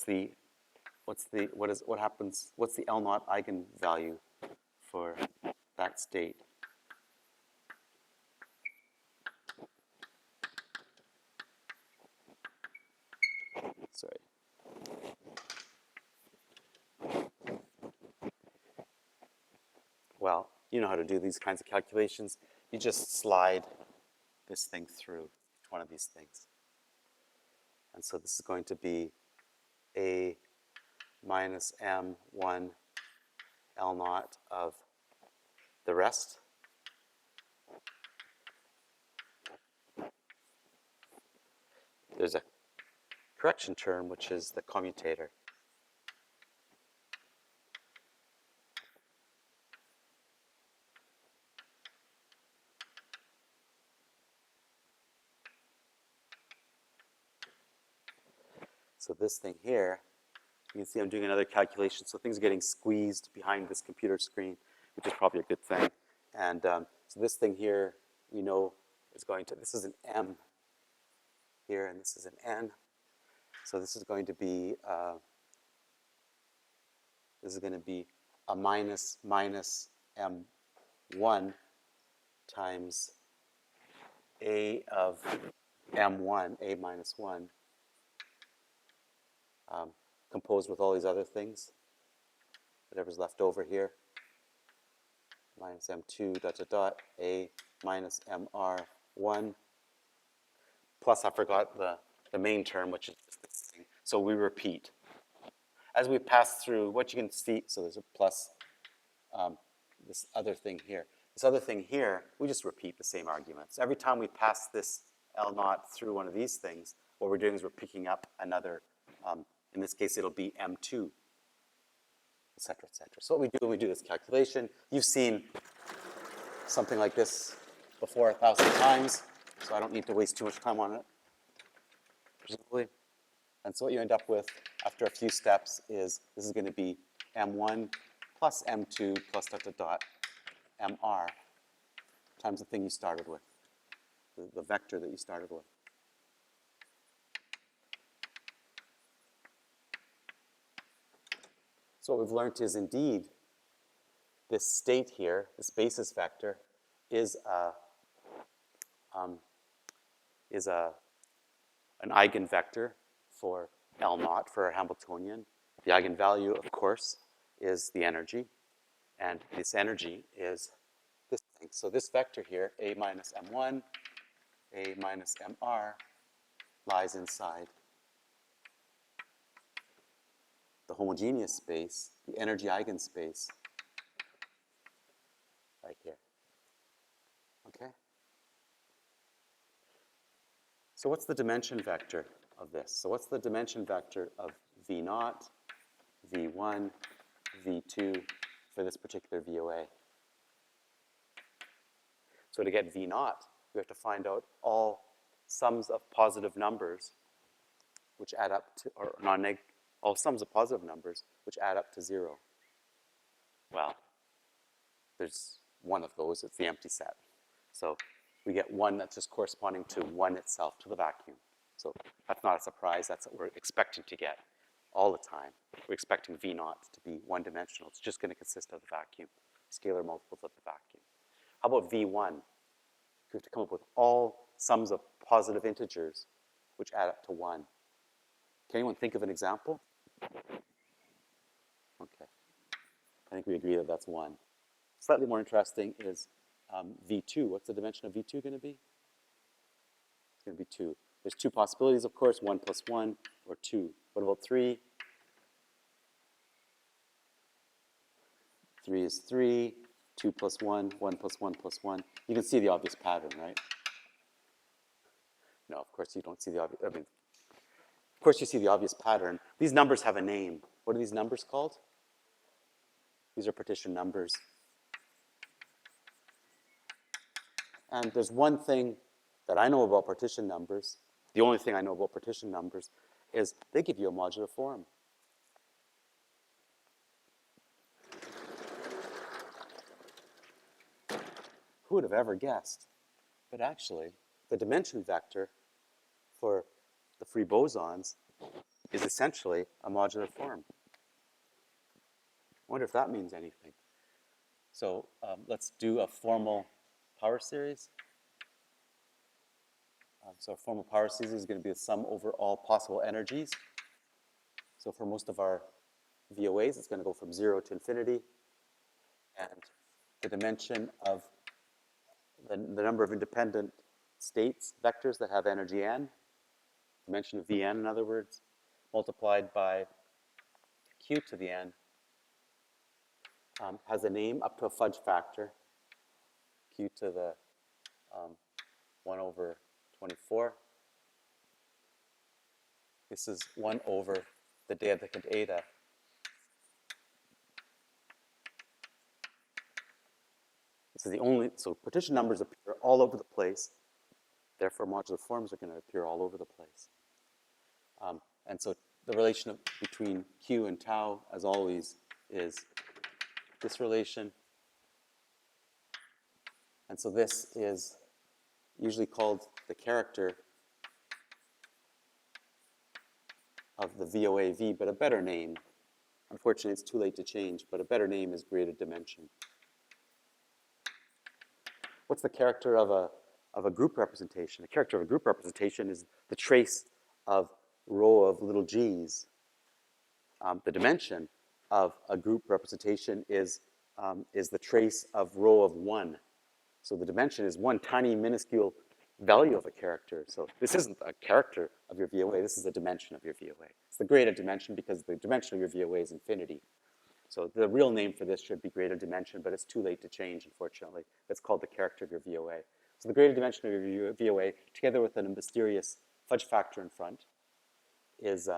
happens, what's the L naught eigenvalue for that state? Sorry. Well, you know how to do these kinds of calculations. You just slide this thing through each one of these things. And so this is going to be a minus m1 L naught of the rest. There's a correction term, which is the commutator. So this thing here, you can see I'm doing another calculation. So things are getting squeezed behind this computer screen, which is probably a good thing. And so this thing here, we know is going to, this is an M here, and this is an N. So this is going to be a minus M1 times A of M1, A minus 1, composed with all these other things, whatever's left over here, minus M2 dot dot dot, A minus MR1, plus I forgot the main term, which is this thing. So we repeat. As we pass through, what you can see, so there's a plus this other thing here. This other thing here, we just repeat the same arguments. Every time we pass this L naught through one of these things, what we're doing is we're picking up another, in this case it'll be M2, et cetera, et cetera. So what we do when we do this calculation, you've seen something like this before 1,000 times, so I don't need to waste too much time on it, presumably. And so what you end up with after a few steps is this is going to be M1 plus M2 plus dot dot dot MR times the thing you started with, the vector that you started with. So what we've learned is indeed this state here, this basis vector, is an eigenvector for L naught, for a Hamiltonian. The eigenvalue, of course, is the energy, and this energy is this thing. So this vector here, A minus M1, A minus MR, lies inside the homogeneous space, the energy eigenspace, right here. Okay? So what's the dimension vector of this? So what's the dimension vector of V naught, V1, V2 for this particular VOA? So to get V naught, we have to find out all sums of positive numbers which add up to, or all sums of positive numbers which add up to 0. Well, there's one of those, it's the empty set. So we get one that's just corresponding to 1 itself, to the vacuum. So that's not a surprise, that's what we're expecting to get all the time. We're expecting V naught to be one-dimensional. It's just going to consist of the vacuum, scalar multiples of the vacuum. How about V1? We have to come up with all sums of positive integers which add up to 1. Can anyone think of an example? Okay. I think we agree that that's 1. Slightly more interesting is V2. What's the dimension of V2 going to be? It's going to be 2. There's 2 possibilities, of course, 1 plus 1 or 2. What about 3? 3 is 3. 2 plus 1, 1 plus 1 plus 1. You can see the obvious pattern, right? No, of course you don't see the obvious, of course you see the obvious pattern. These numbers have a name. What are these numbers called? These are partition numbers. And there's one thing that I know about partition numbers. The only thing I know about partition numbers is they give you a modular form. Who would have ever guessed? But actually, the dimension vector for the free bosons is essentially a modular form. I wonder if that means anything. So let's do a formal power series. So a formal power series is going to be the sum over all possible energies. So for most of our VOAs, it's going to go from 0 to infinity. And the dimension of the number of independent states, vectors that have energy n, dimension of Vn, in other words, multiplied by q to the n, has a name up to a fudge factor, q to the 1 over 24. This is 1 over the deificant eta. This is the only, so partition numbers appear all over the place. Therefore, modular forms are going to appear all over the place. And so the relation between q and tau, as always, is this relation. And so this is usually called the character of the VOAV, but a better name, unfortunately it's too late to change, but a better name is graded dimension. What's the character of a group representation? The character of a group representation is the trace of rho of little g's. The dimension of a group representation is the trace of rho of 1. So the dimension is one tiny, minuscule value of a character. So this isn't a character of your VOA, this is a dimension of your VOA. It's the graded dimension because the dimension of your VOA is infinity. So the real name for this should be graded dimension, but it's too late to change, unfortunately. It's called the character of your VOA. So the graded dimension of your VOA, together with a mysterious fudge factor in front, is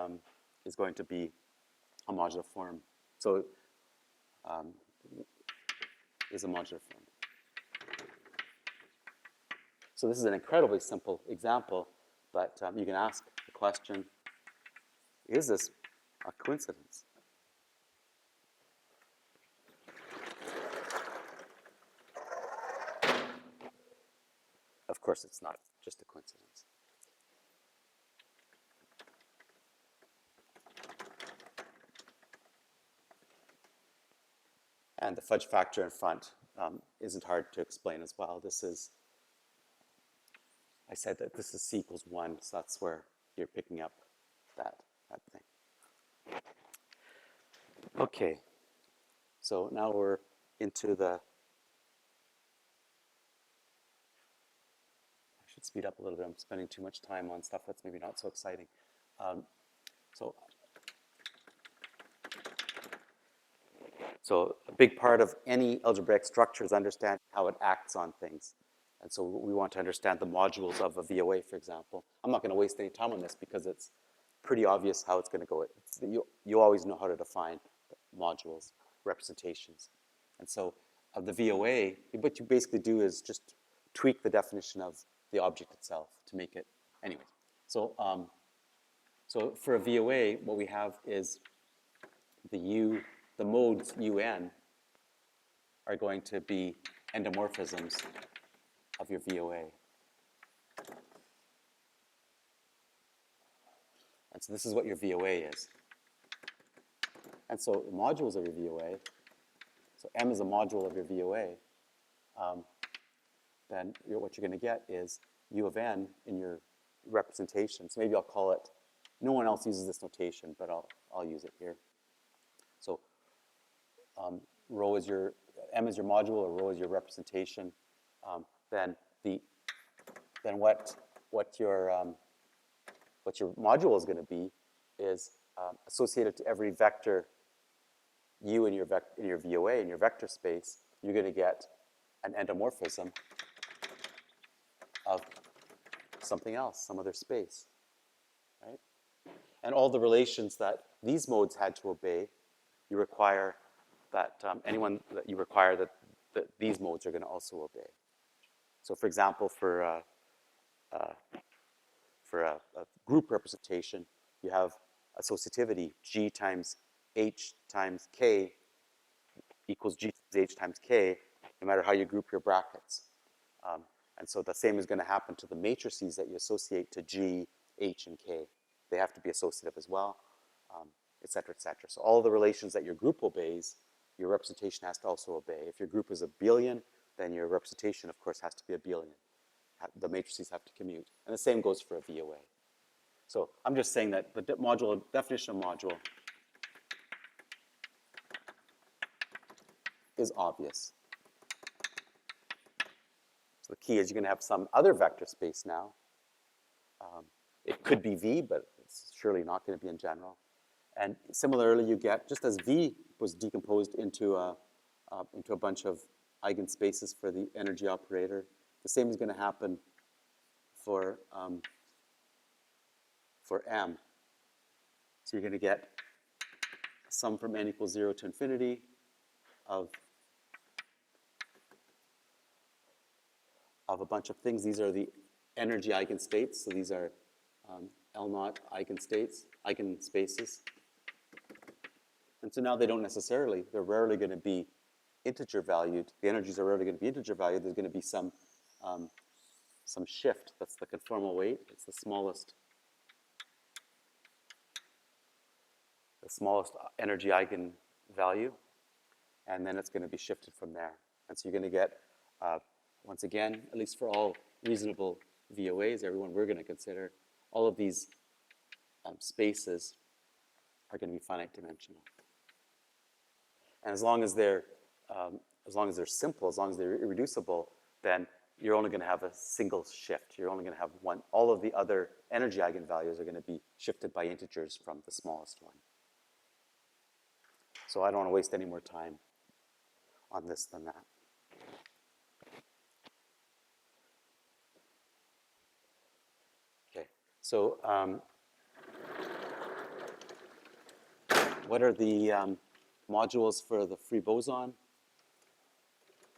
going to be a modular form. So is a modular form. So this is an incredibly simple example, but you can ask the question, is this a coincidence? Of course, it's not just a coincidence. And the fudge factor in front isn't hard to explain as well. This is, I said that this is c equals 1, so that's where you're picking up that thing. Okay, so now we're into the, I should speed up a little bit. I'm spending too much time on stuff that's maybe not so exciting. So a big part of any algebraic structure is understanding how it acts on things. And so we want to understand the modules of a VOA, for example. I'm not going to waste any time on this because it's pretty obvious how it's going to go. You always know how to define modules, representations. And so of the VOA, what you basically do is just tweak the definition of the object itself to make it, anyways. So, so for a VOA, what we have is the modes UN are going to be endomorphisms of your VOA. And so this is what your VOA is. And so the modules of your VOA, so M is a module of your VOA, then what you're going to get is U of N in your representation. So maybe I'll call it, no one else uses this notation, but I'll use it here. So rho is your, M is your module, or rho is your representation. Then what your module is going to be is associated to every vector U in your VOA, in your vector space, you're going to get an endomorphism of something else, some other space, right? And all the relations that these modes had to obey, you require that anyone that you require that these modes are going to also obey. So for example, for a group representation, you have associativity, G times H times K equals G times H times K, no matter how you group your brackets. And so the same is going to happen to the matrices that you associate to G, H, and K. They have to be associative as well, et cetera, et cetera. So all the relations that your group obeys, your representation has to also obey. If your group is a billion, then your representation, of course, has to be a billion. The matrices have to commute. And the same goes for a VOA. So I'm just saying that the definition of module is obvious. So the key is you're going to have some other vector space now. It could be V, but it's surely not going to be in general. And similarly, you get, just as V was decomposed into a bunch of eigenspaces for the energy operator, the same is going to happen for M. So you're going to get a sum from n equals 0 to infinity of a bunch of things. These are the energy eigenstates. So these are L0 eigenspaces. And so now they don't necessarily, they're rarely going to be integer valued. The energies are rarely going to be integer valued. There's going to be some shift. That's the conformal weight. It's the smallest energy eigenvalue. And then it's going to be shifted from there. And so you're going to get, once again, at least for all reasonable VOAs, everyone we're going to consider, all of these spaces are going to be finite dimensional. And as long as they're simple, as long as they're irreducible, then you're only going to have a single shift. You're only going to have one. All of the other energy eigenvalues are going to be shifted by integers from the smallest one. So I don't want to waste any more time on this than that. Okay, so what are the modules for the free boson?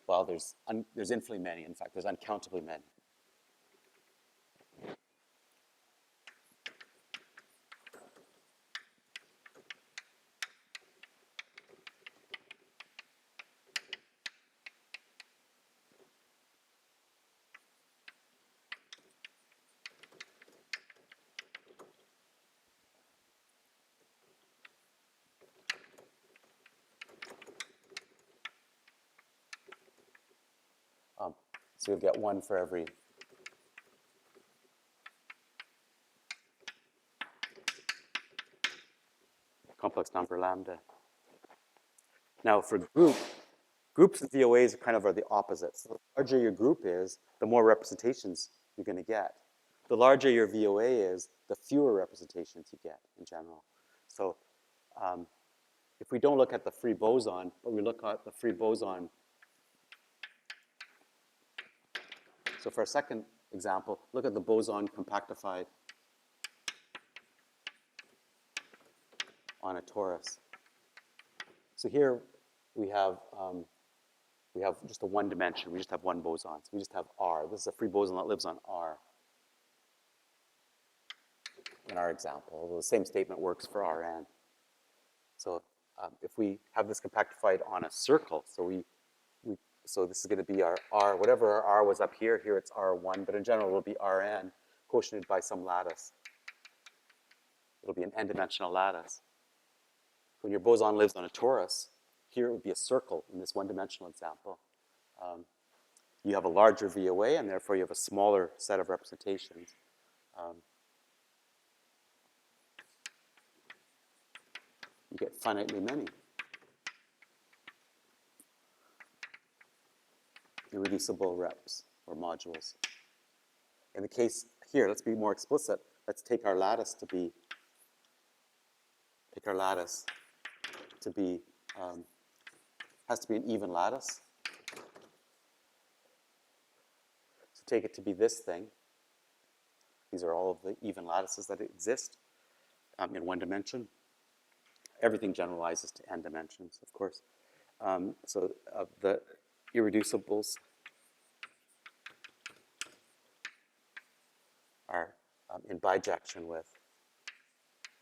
Well, there's infinitely many. In fact, there's uncountably many. So you'll get one for every complex number lambda. Now for groups of VOAs are the opposites. So the larger your group is, the more representations you're going to get. The larger your VOA is, the fewer representations you get in general. So if we don't look at the free boson, but we look at the free boson. So for a second example, look at the boson compactified on a torus. So here we have just a one dimension. We just have one boson. So we just have R. This is a free boson that lives on R in our example. Although the same statement works for Rn. So if we have this compactified on a circle, so this is going to be our R, whatever our R was up here, here it's R1, but in general it will be Rn, quotiented by some lattice. It'll be an n-dimensional lattice. When your boson lives on a torus, here it would be a circle in this one-dimensional example. You have a larger VOA, and therefore you have a smaller set of representations. You get finitely many. Irreducible reps or modules. In the case here, let's be more explicit. Let's take our lattice to be has to be an even lattice. So take it to be this thing. These are all of the even lattices that exist in one dimension. Everything generalizes to n dimensions, of course. So of the irreducibles are in bijection with,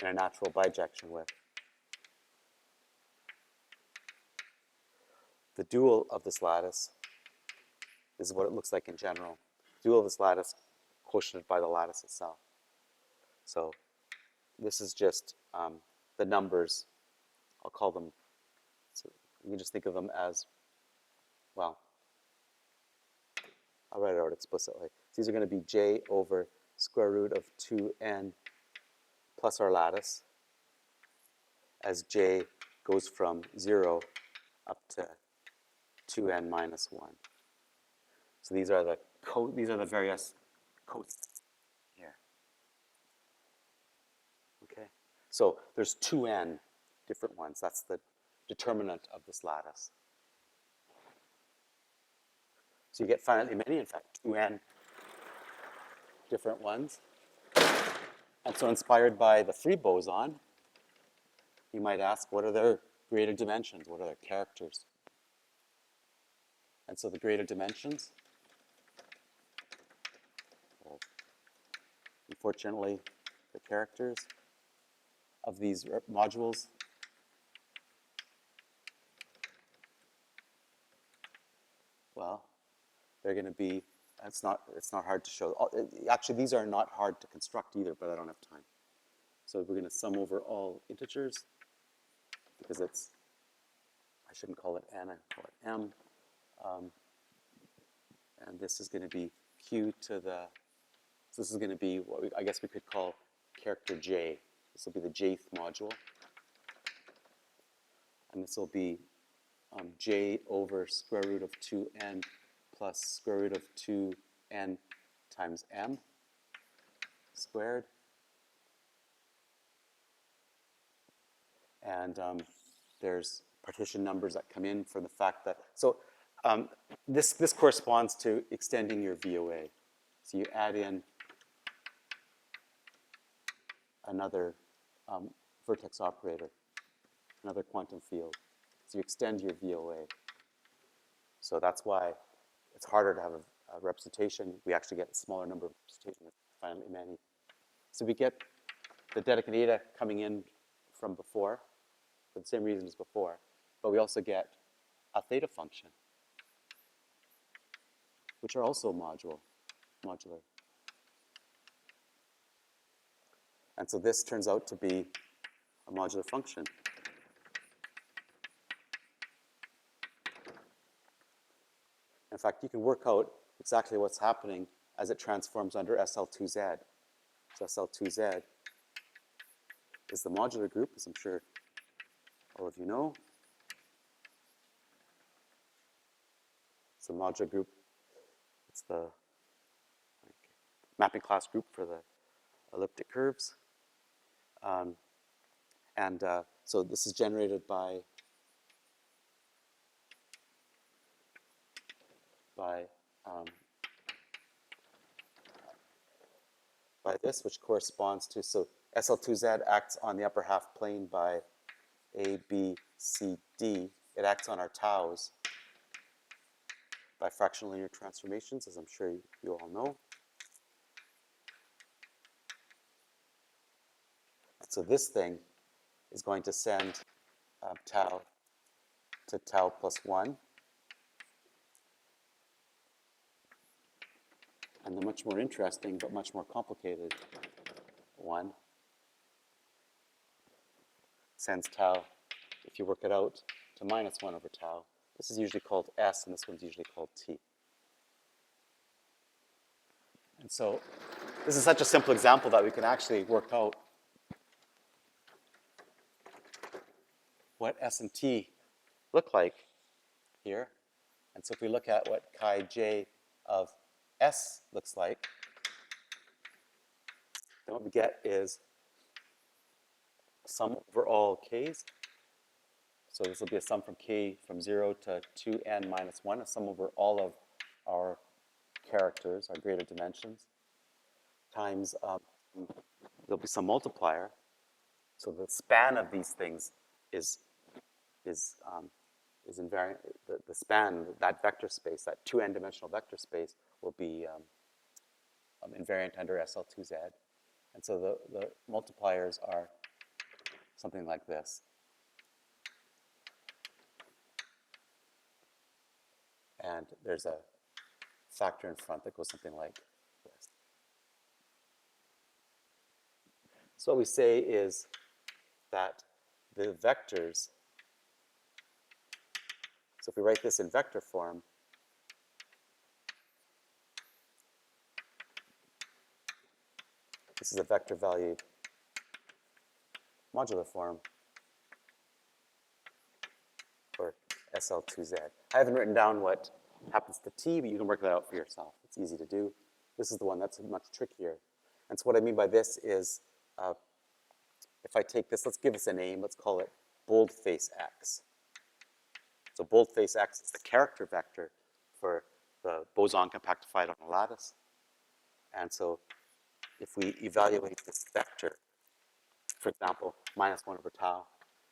in a natural bijection with. The dual of this lattice is what it looks like in general. Dual of this lattice quotiented by the lattice itself. So this is just the numbers. I'll call them, so you can just think of them as, well, I'll write it out explicitly. So these are going to be j over square root of 2n plus our lattice as j goes from 0 up to 2n minus 1. So these are the various coasts here. Okay. So there's 2n different ones. That's the determinant of this lattice. So you get finitely many, in fact, 2n different ones. And so inspired by the free boson, you might ask, what are their greater dimensions? What are their characters? And so the greater dimensions, well, unfortunately, the characters of these modules well, they're going to be, it's not hard to show. Actually, these are not hard to construct either, but I don't have time. So we're going to sum over all integers because it's, I shouldn't call it n, I call it m. And this is going to be q to the, so this is going to be what I guess we could call character j. This will be the jth module. And this will be j over square root of 2n plus square root of 2n times m squared. And there's partition numbers that come in for the fact that, so this corresponds to extending your VOA. So you add in another vertex operator, another quantum field. So you extend your VOA. So that's why it's harder to have a representation. We actually get a smaller number of representations with finitely many. So we get the Dedekind data coming in from before, for the same reason as before, but we also get a theta function, which are also modular. And so this turns out to be a modular function. In fact, you can work out exactly what's happening as it transforms under SL2Z. So SL2Z is the modular group, as I'm sure all of you know. It's the modular group. It's the mapping class group for the elliptic curves. So this is generated by this, which corresponds to, so SL2Z acts on the upper half plane by A, B, C, D. It acts on our taus by fractional linear transformations, as I'm sure you all know. So this thing is going to send tau to tau plus 1. And the much more interesting but much more complicated one sends tau, if you work it out, to minus 1 over tau. This is usually called S, and this one's usually called T. And so this is such a simple example that we can actually work out what S and T look like here. And so if we look at what chi j of S looks like, then what we get is sum over all k's. So this will be a sum from k from 0 to 2n minus 1, a sum over all of our characters, our greater dimensions, times there'll be some multiplier. So the span of these things is is invariant. The span, that vector space, that 2n dimensional vector space, will be invariant under SL2Z. And so the multipliers are something like this. And there's a factor in front that goes something like this. So what we say is that the vectors, so if we write this in vector form, this is a vector valued modular form for SL2Z. I haven't written down what happens to T, but you can work that out for yourself. It's easy to do. This is the one that's much trickier. And so what I mean by this is, if I take this, let's give this a name, let's call it boldface X. So boldface X is the character vector for the boson compactified on a lattice. And so if we evaluate this vector, for example, -1 over tau,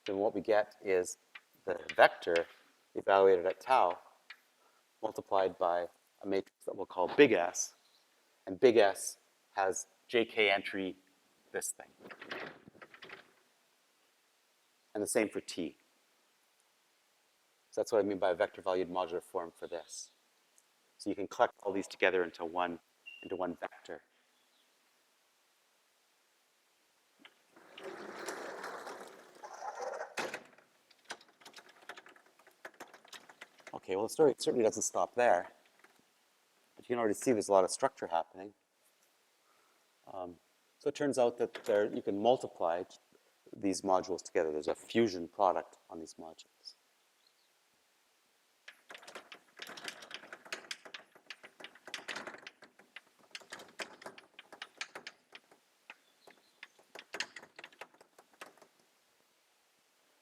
then what we get is the vector evaluated at tau multiplied by a matrix that we'll call big S, and big S has JK entry, this thing. And the same for T. So that's what I mean by a vector valued modular form for this. So you can collect all these together into one vector. Okay, well, the story certainly doesn't stop there. But you can already see there's a lot of structure happening. So it turns out that you can multiply these modules together. There's a fusion product on these modules.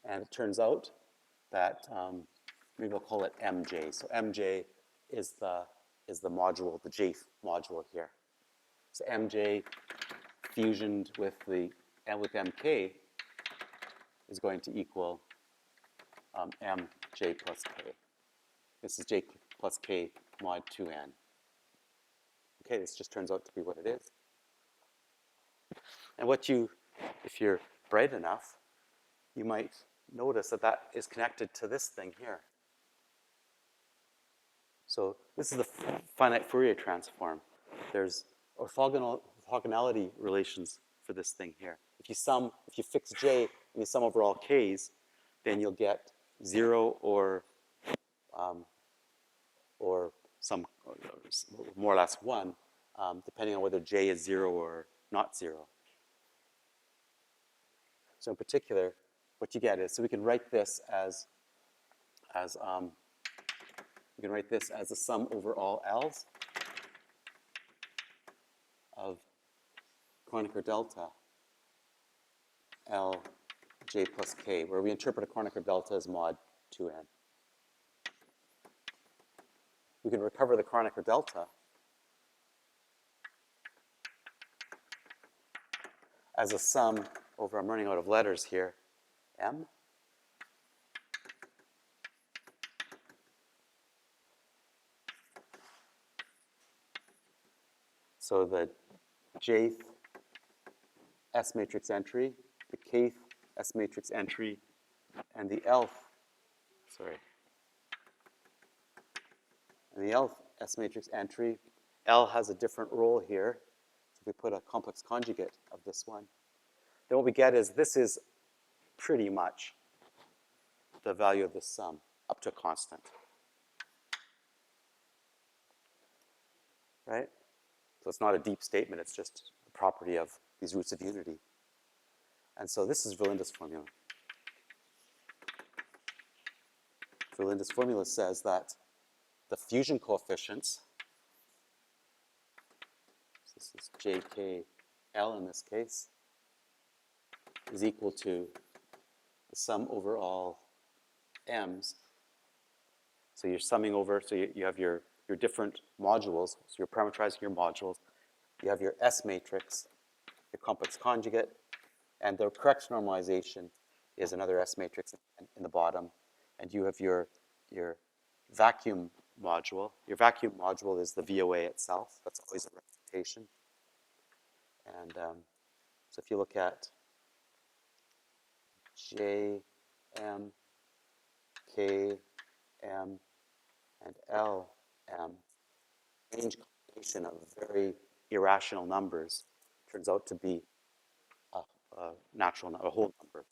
And it turns out that maybe we'll call it MJ. So MJ is the module, the J module here. So MJ fusioned with MK is going to equal MJ plus K. This is J plus K mod 2n. Okay, this just turns out to be what it is. And if you're bright enough, you might notice that that is connected to this thing here. So this is the finite Fourier transform. There's orthogonality relations for this thing here. If you fix J and you sum over all K's, then you'll get 0 or some more or less 1, depending on whether J is 0 or not 0. So in particular, what you get is, so we can write this as a sum over all L's of Kronecker delta L J plus K, where we interpret a Kronecker delta as mod 2n. We can recover the Kronecker delta as a sum over, I'm running out of letters here, M. So the jth S matrix entry, the kth S matrix entry, and the lth S matrix entry. L has a different role here. So if we put a complex conjugate of this one, then what we get is this is pretty much the value of this sum up to a constant. Right? So it's not a deep statement, it's just the property of these roots of unity. And so this is Verlinde's formula. Verlinde's formula says that the fusion coefficients, so this is JKL in this case, is equal to the sum over all M's. So you're summing over, so you have your different modules, so you're parameterizing your modules. You have your S matrix, your complex conjugate, and the correct normalization is another S matrix in the bottom. And you have your your vacuum module. Your vacuum module is the VOA itself. That's always a representation. And so if you look at J, M, K, M, and L, M, range combination of very irrational numbers turns out to be a natural, a whole number.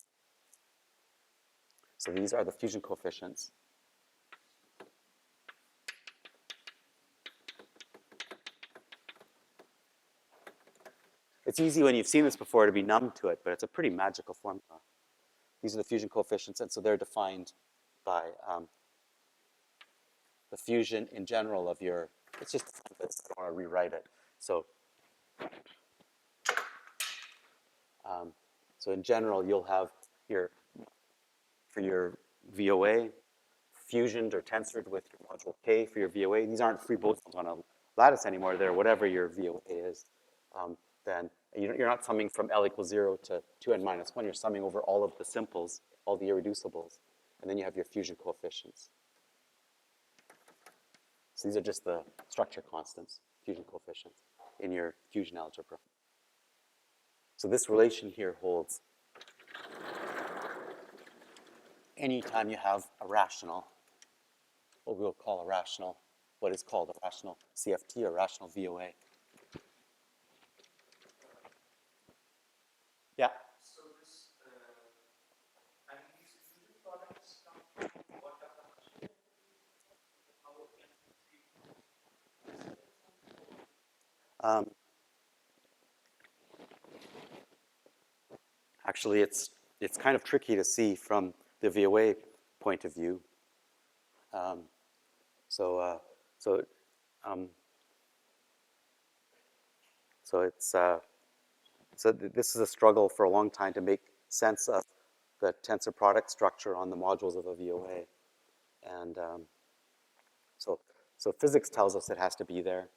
So these are the fusion coefficients. It's easy when you've seen this before to be numb to it, but it's a pretty magical formula. These are the fusion coefficients, and so they're defined by the fusion in general of your, it's just, I don't want to rewrite it. So, so in general, you'll have your, for your VOA, fusioned or tensored with your module K for your VOA. These aren't free bosons on a lattice anymore. They're whatever your VOA is. Then you're not summing from L equals 0 to 2n minus 1. You're summing over all of the simples, all the irreducibles. And then you have your fusion coefficients. So these are just the structure constants, fusion coefficients, in your fusion algebra. So this relation here holds anytime you have a rational, what we'll call a rational, what is called a rational CFT or rational VOA. Yeah? So this, I mean, these fusion products come from what definition? How can Actually, it's kind of tricky to see from the VOA point of view. So this is a struggle for a long time to make sense of the tensor product structure on the modules of a VOA, and so physics tells us it has to be there,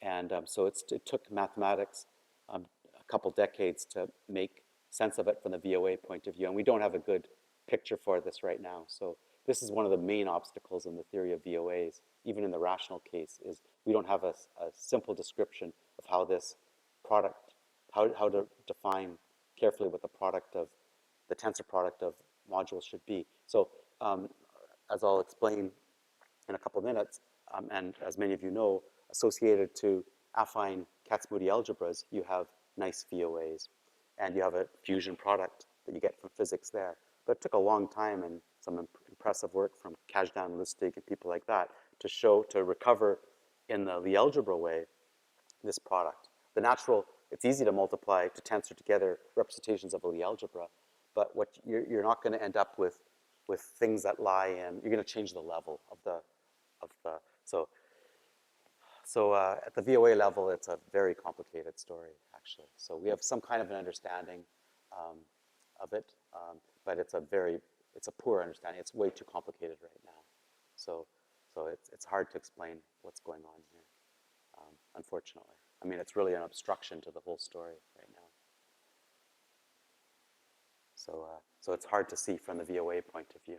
and so it took mathematics a couple decades to make sense of it from the VOA point of view, and we don't have a good picture for this right now. So this is one of the main obstacles in the theory of VOAs, even in the rational case, is we don't have a simple description of how this product, how to define carefully what the product of, the tensor product of modules should be. So as I'll explain in a couple of minutes, and as many of you know, associated to affine Kac-Moody algebras, you have nice VOAs, and you have a fusion product that you get from physics there. But it took a long time and some impressive work from Kazhdan, Lustig, and people like that to recover in the Lie algebra way this product. The natural, it's easy to multiply, to tensor together representations of a Lie algebra, but what you're not going to end up with things that lie in, you're going to change the level of the, so at the VOA level, it's a very complicated story, actually. So we have some kind of an understanding of it, but it's a poor understanding. It's way too complicated right now. So it's hard to explain what's going on here, unfortunately. I mean, it's really an obstruction to the whole story right now. So it's hard to see from the VOA point of view.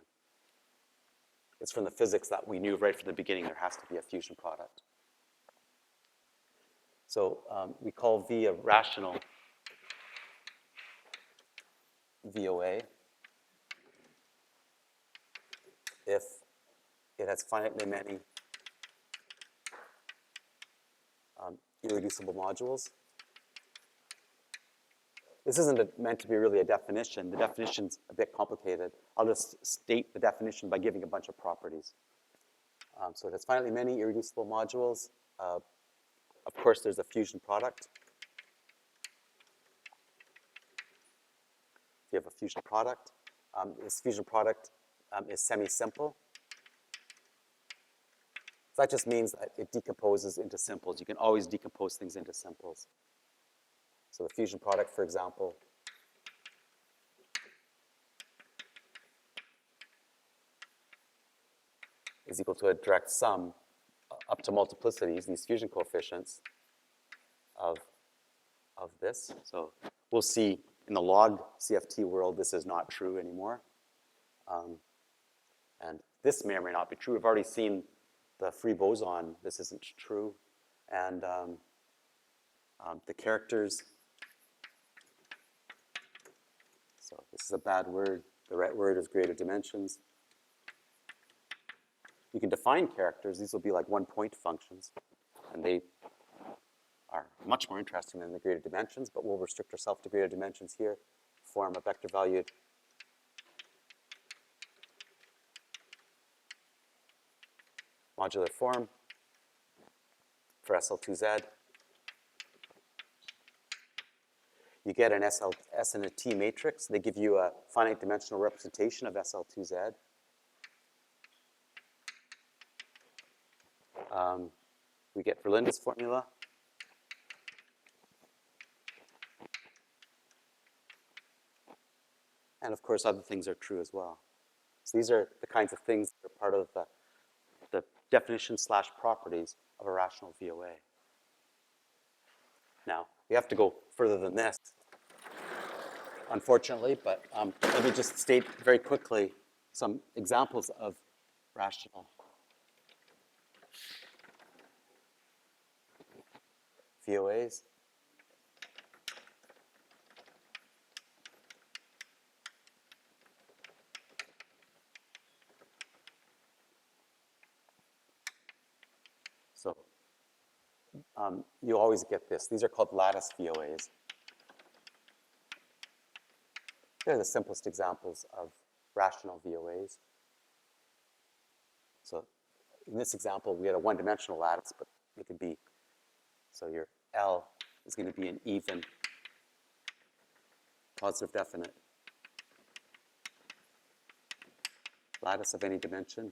It's from the physics that we knew right from the beginning there has to be a fusion product. So we call V a rational VOA if it has finitely many irreducible modules. This isn't meant to be really a definition. The definition's a bit complicated. I'll just state the definition by giving a bunch of properties. So it has finitely many irreducible modules. Of course, there's a fusion product. You have a fusion product. This fusion product is semi-simple. So that just means that it decomposes into simples. You can always decompose things into simples. So the fusion product, for example, is equal to a direct sum up to multiplicities, these fusion coefficients of this. So we'll see in the log CFT world, this is not true anymore. And this may or may not be true. We've already seen the free boson, this isn't true. And the characters, so this is a bad word. The right word is greater dimensions. You can define characters. These will be like one-point functions, and they are much more interesting than the greater dimensions, but we'll restrict ourselves to greater dimensions here. Form a vector valued modular form for SL2Z. You get an S and a T matrix. They give you a finite dimensional representation of SL2Z. We get Verlinda's formula. And of course, other things are true as well. So these are the kinds of things that are part of the definition / properties of a rational VOA. Now, we have to go further than this, unfortunately, but let me just state very quickly some examples of rational VOAs. So you always get this. These are called lattice VOAs. They're the simplest examples of rational VOAs. So in this example, we had a one-dimensional lattice, but it could be, so your L is going to be an even positive definite lattice of any dimension.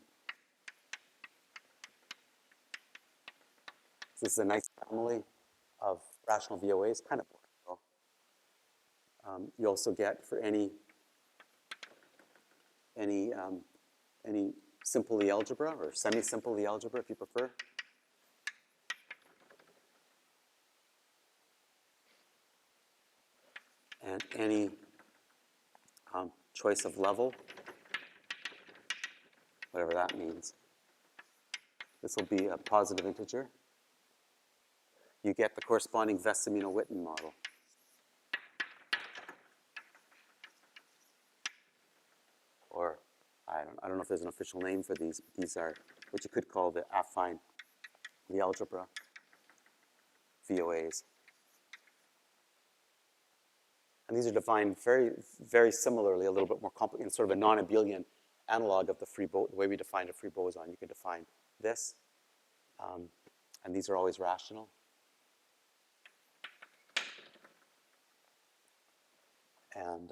So this is a nice family of rational VOAs, kind of boring. You also get for any simple Lie algebra or semi-simple Lie algebra, if you prefer. And any choice of level, whatever that means. This will be a positive integer. You get the corresponding Vesamino-Witten model. Or I don't know if there's an official name for these. These are what you could call the affine Lie algebra VOAs. And these are defined very, very similarly, a little bit more complicated, sort of a non-abelian analog of the way we define a free boson. You can define this, and these are always rational. And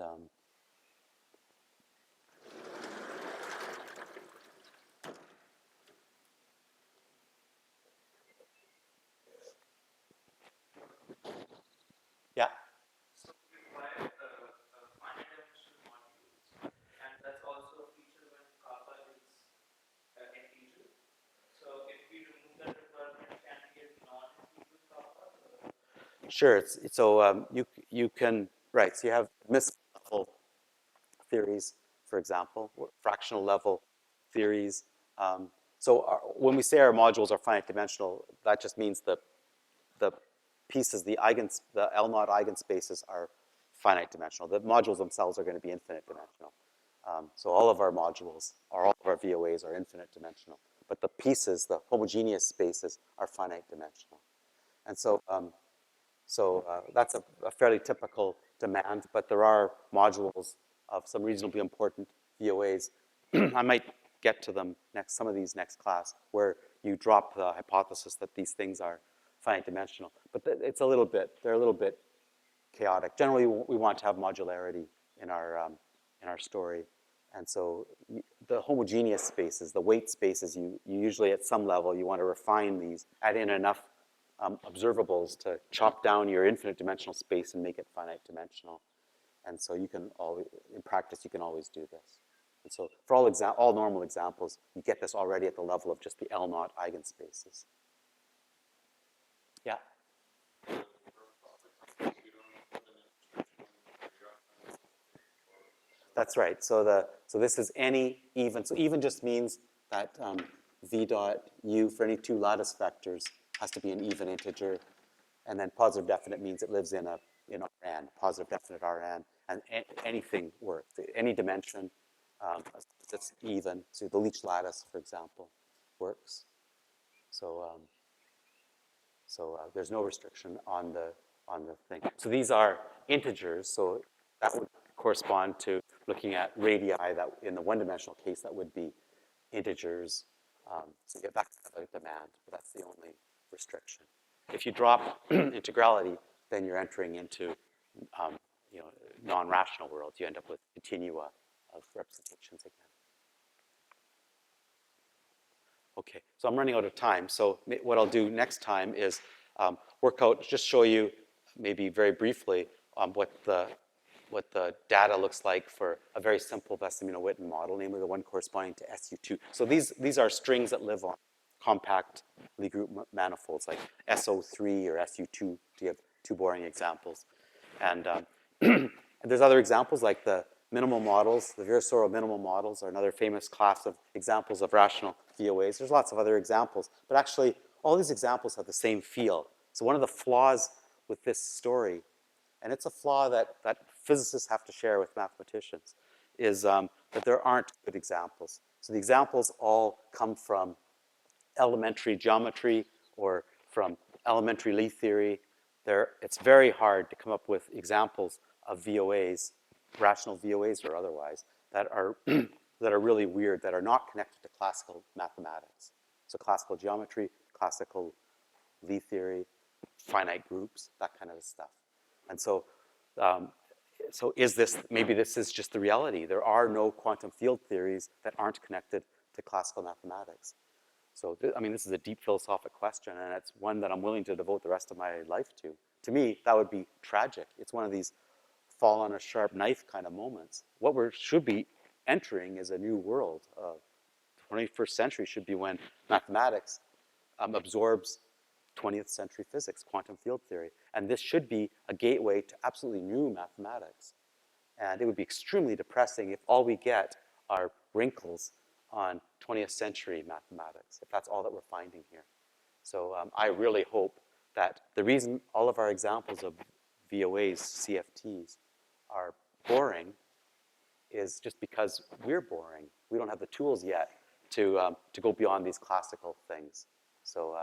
yeah. So we require finite dimensional modules, and that's also a feature when kappa is an integer. So if we remove that requirement, can we get non-integer kappa? Sure. So you can, right, so you have level theories, for example, or fractional level theories. When we say our modules are finite dimensional, that just means the pieces, the L0 eigenspaces are finite dimensional. The modules themselves are going to be infinite dimensional. So all of our modules, or all of our VOAs are infinite dimensional. But the pieces, the homogeneous spaces, are finite dimensional. And so that's a fairly typical demand, but there are modules of some reasonably important VOAs. I might get to them some of these next class, where you drop the hypothesis that these things are finite dimensional. But they're a little bit chaotic. Generally, we want to have modularity in our story. And so the homogeneous spaces, the weight spaces, you usually at some level, you want to refine these, add in enough observables to chop down your infinite dimensional space and make it finite dimensional. And so you can always, in practice, you can always do this. And so for all normal examples, you get this already at the level of just the L0 eigenspaces. Yeah? That's right. So this is any even. So even just means that v dot u for any two lattice vectors has to be an even integer, and then positive definite means it lives in Rn, positive definite Rn, and anything works, any dimension that's even. So the Leech lattice, for example, works. So there's no restriction on the thing. So these are integers. So that would correspond to looking at radii that in the one-dimensional case that would be integers. So you have that kind of a demand, but that's the only restriction. If you drop integrality, then you're entering into non-rational worlds. You end up with continua of representations again. Okay, so I'm running out of time. So what I'll do next time is work out, just show you maybe very briefly what the data looks like for a very simple Wessel-Witten model, namely the one corresponding to SU2. So these are strings that live on compact Lie group manifolds like SO3 or SU2 to give two boring examples. And there's other examples like the minimal models. The Virasoro minimal models are another famous class of examples of rational VOAs. There's lots of other examples, but actually all these examples have the same feel. So one of the flaws with this story, and it's a flaw that physicists have to share with mathematicians, is that there aren't good examples. So the examples all come from elementary geometry or from elementary Lie theory. It's very hard to come up with examples of VOAs, rational VOAs or otherwise, that are that are really weird, that are not connected to classical mathematics. So classical geometry, classical Lie theory, finite groups, that kind of stuff. And so, maybe this is just the reality. There are no quantum field theories that aren't connected to classical mathematics. So, this is a deep philosophic question, and it's one that I'm willing to devote the rest of my life to. To me, that would be tragic. It's one of these fall on a sharp knife kind of moments. What we should be entering is a new world. 21st century should be when mathematics absorbs 20th century physics, quantum field theory. And this should be a gateway to absolutely new mathematics. And it would be extremely depressing if all we get are wrinkles on 20th century mathematics, if that's all that we're finding here. So I really hope that the reason all of our examples of VOAs, CFTs, are boring is just because we're boring. We don't have the tools yet to go beyond these classical things. So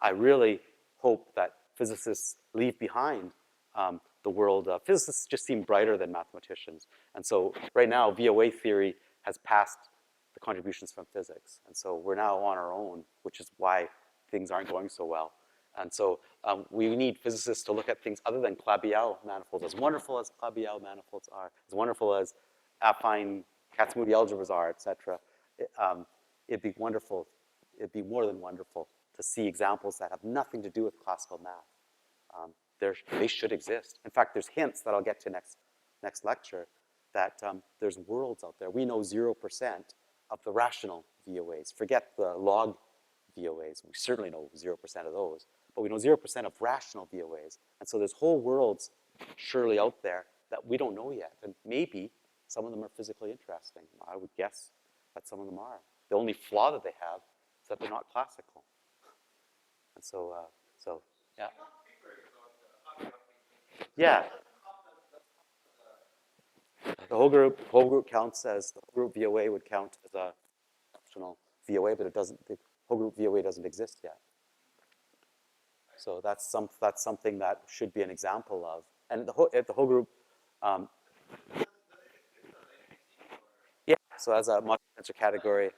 I really hope that physicists leave behind the world. Physicists just seem brighter than mathematicians. And so right now, VOA theory has passed the contributions from physics. And so we're now on our own, which is why things aren't going so well. And so we need physicists to look at things other than Clabiel manifolds. As wonderful as Clabiel manifolds are, as wonderful as affine Kac-Moody algebras are, et cetera, it'd be wonderful, it'd be more than wonderful to see examples that have nothing to do with classical math. They should exist. In fact, there's hints that I'll get to next lecture that there's worlds out there. We know 0% of the rational VOAs. Forget the log VOAs. We certainly know 0% of those. But we know 0% of rational VOAs. And so there's whole worlds surely out there that we don't know yet. And maybe some of them are physically interesting. I would guess that some of them are. The only flaw that they have is that they're not classical. And so yeah. Yeah. The whole group counts as, the whole group VOA would count as a rational VOA, but the whole group VOA doesn't exist yet. So that's something that should be an example of. And the whole group, yeah, so as a modular tensor category,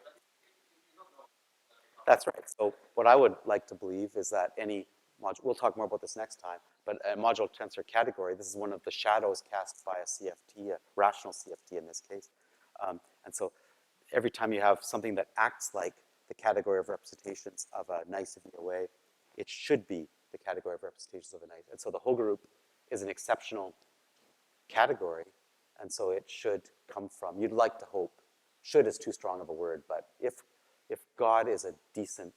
that's right. So what I would like to believe is that any module, we'll talk more about this next time, but a modular tensor category, this is one of the shadows cast by a CFT, a rational CFT in this case. And so every time you have something that acts like the category of representations of a nice VOA, it should be the category of representations of a nice. And so the whole group is an exceptional category, and so it should come from, you'd like to hope, should is too strong of a word, but if God is a decent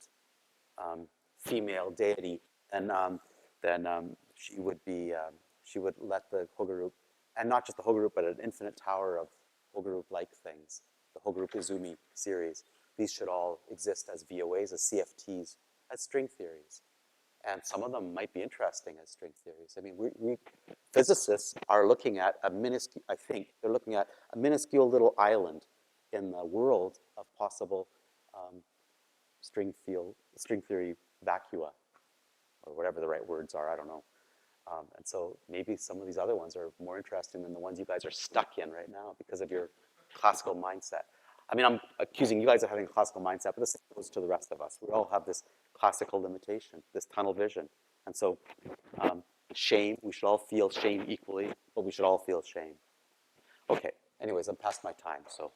female deity, then she would let the Hogarup, and not just the Hogarup, but an infinite tower of Hogarup-like things, the Hogarup Izumi series. these should all exist as VOAs, as CFTs, as string theories. And some of them might be interesting as string theories. I mean, physicists are looking at a minuscule, I think, they're looking at a minuscule little island in the world of possible string theory vacua, or whatever the right words are, I don't know. And so maybe some of these other ones are more interesting than the ones you guys are stuck in right now because of your classical mindset. I mean, I'm accusing you guys of having a classical mindset, but this goes to the rest of us. We all have this classical limitation, this tunnel vision. And so shame, we should all feel shame equally, but we should all feel shame. Okay, anyways, I'm past my time, so.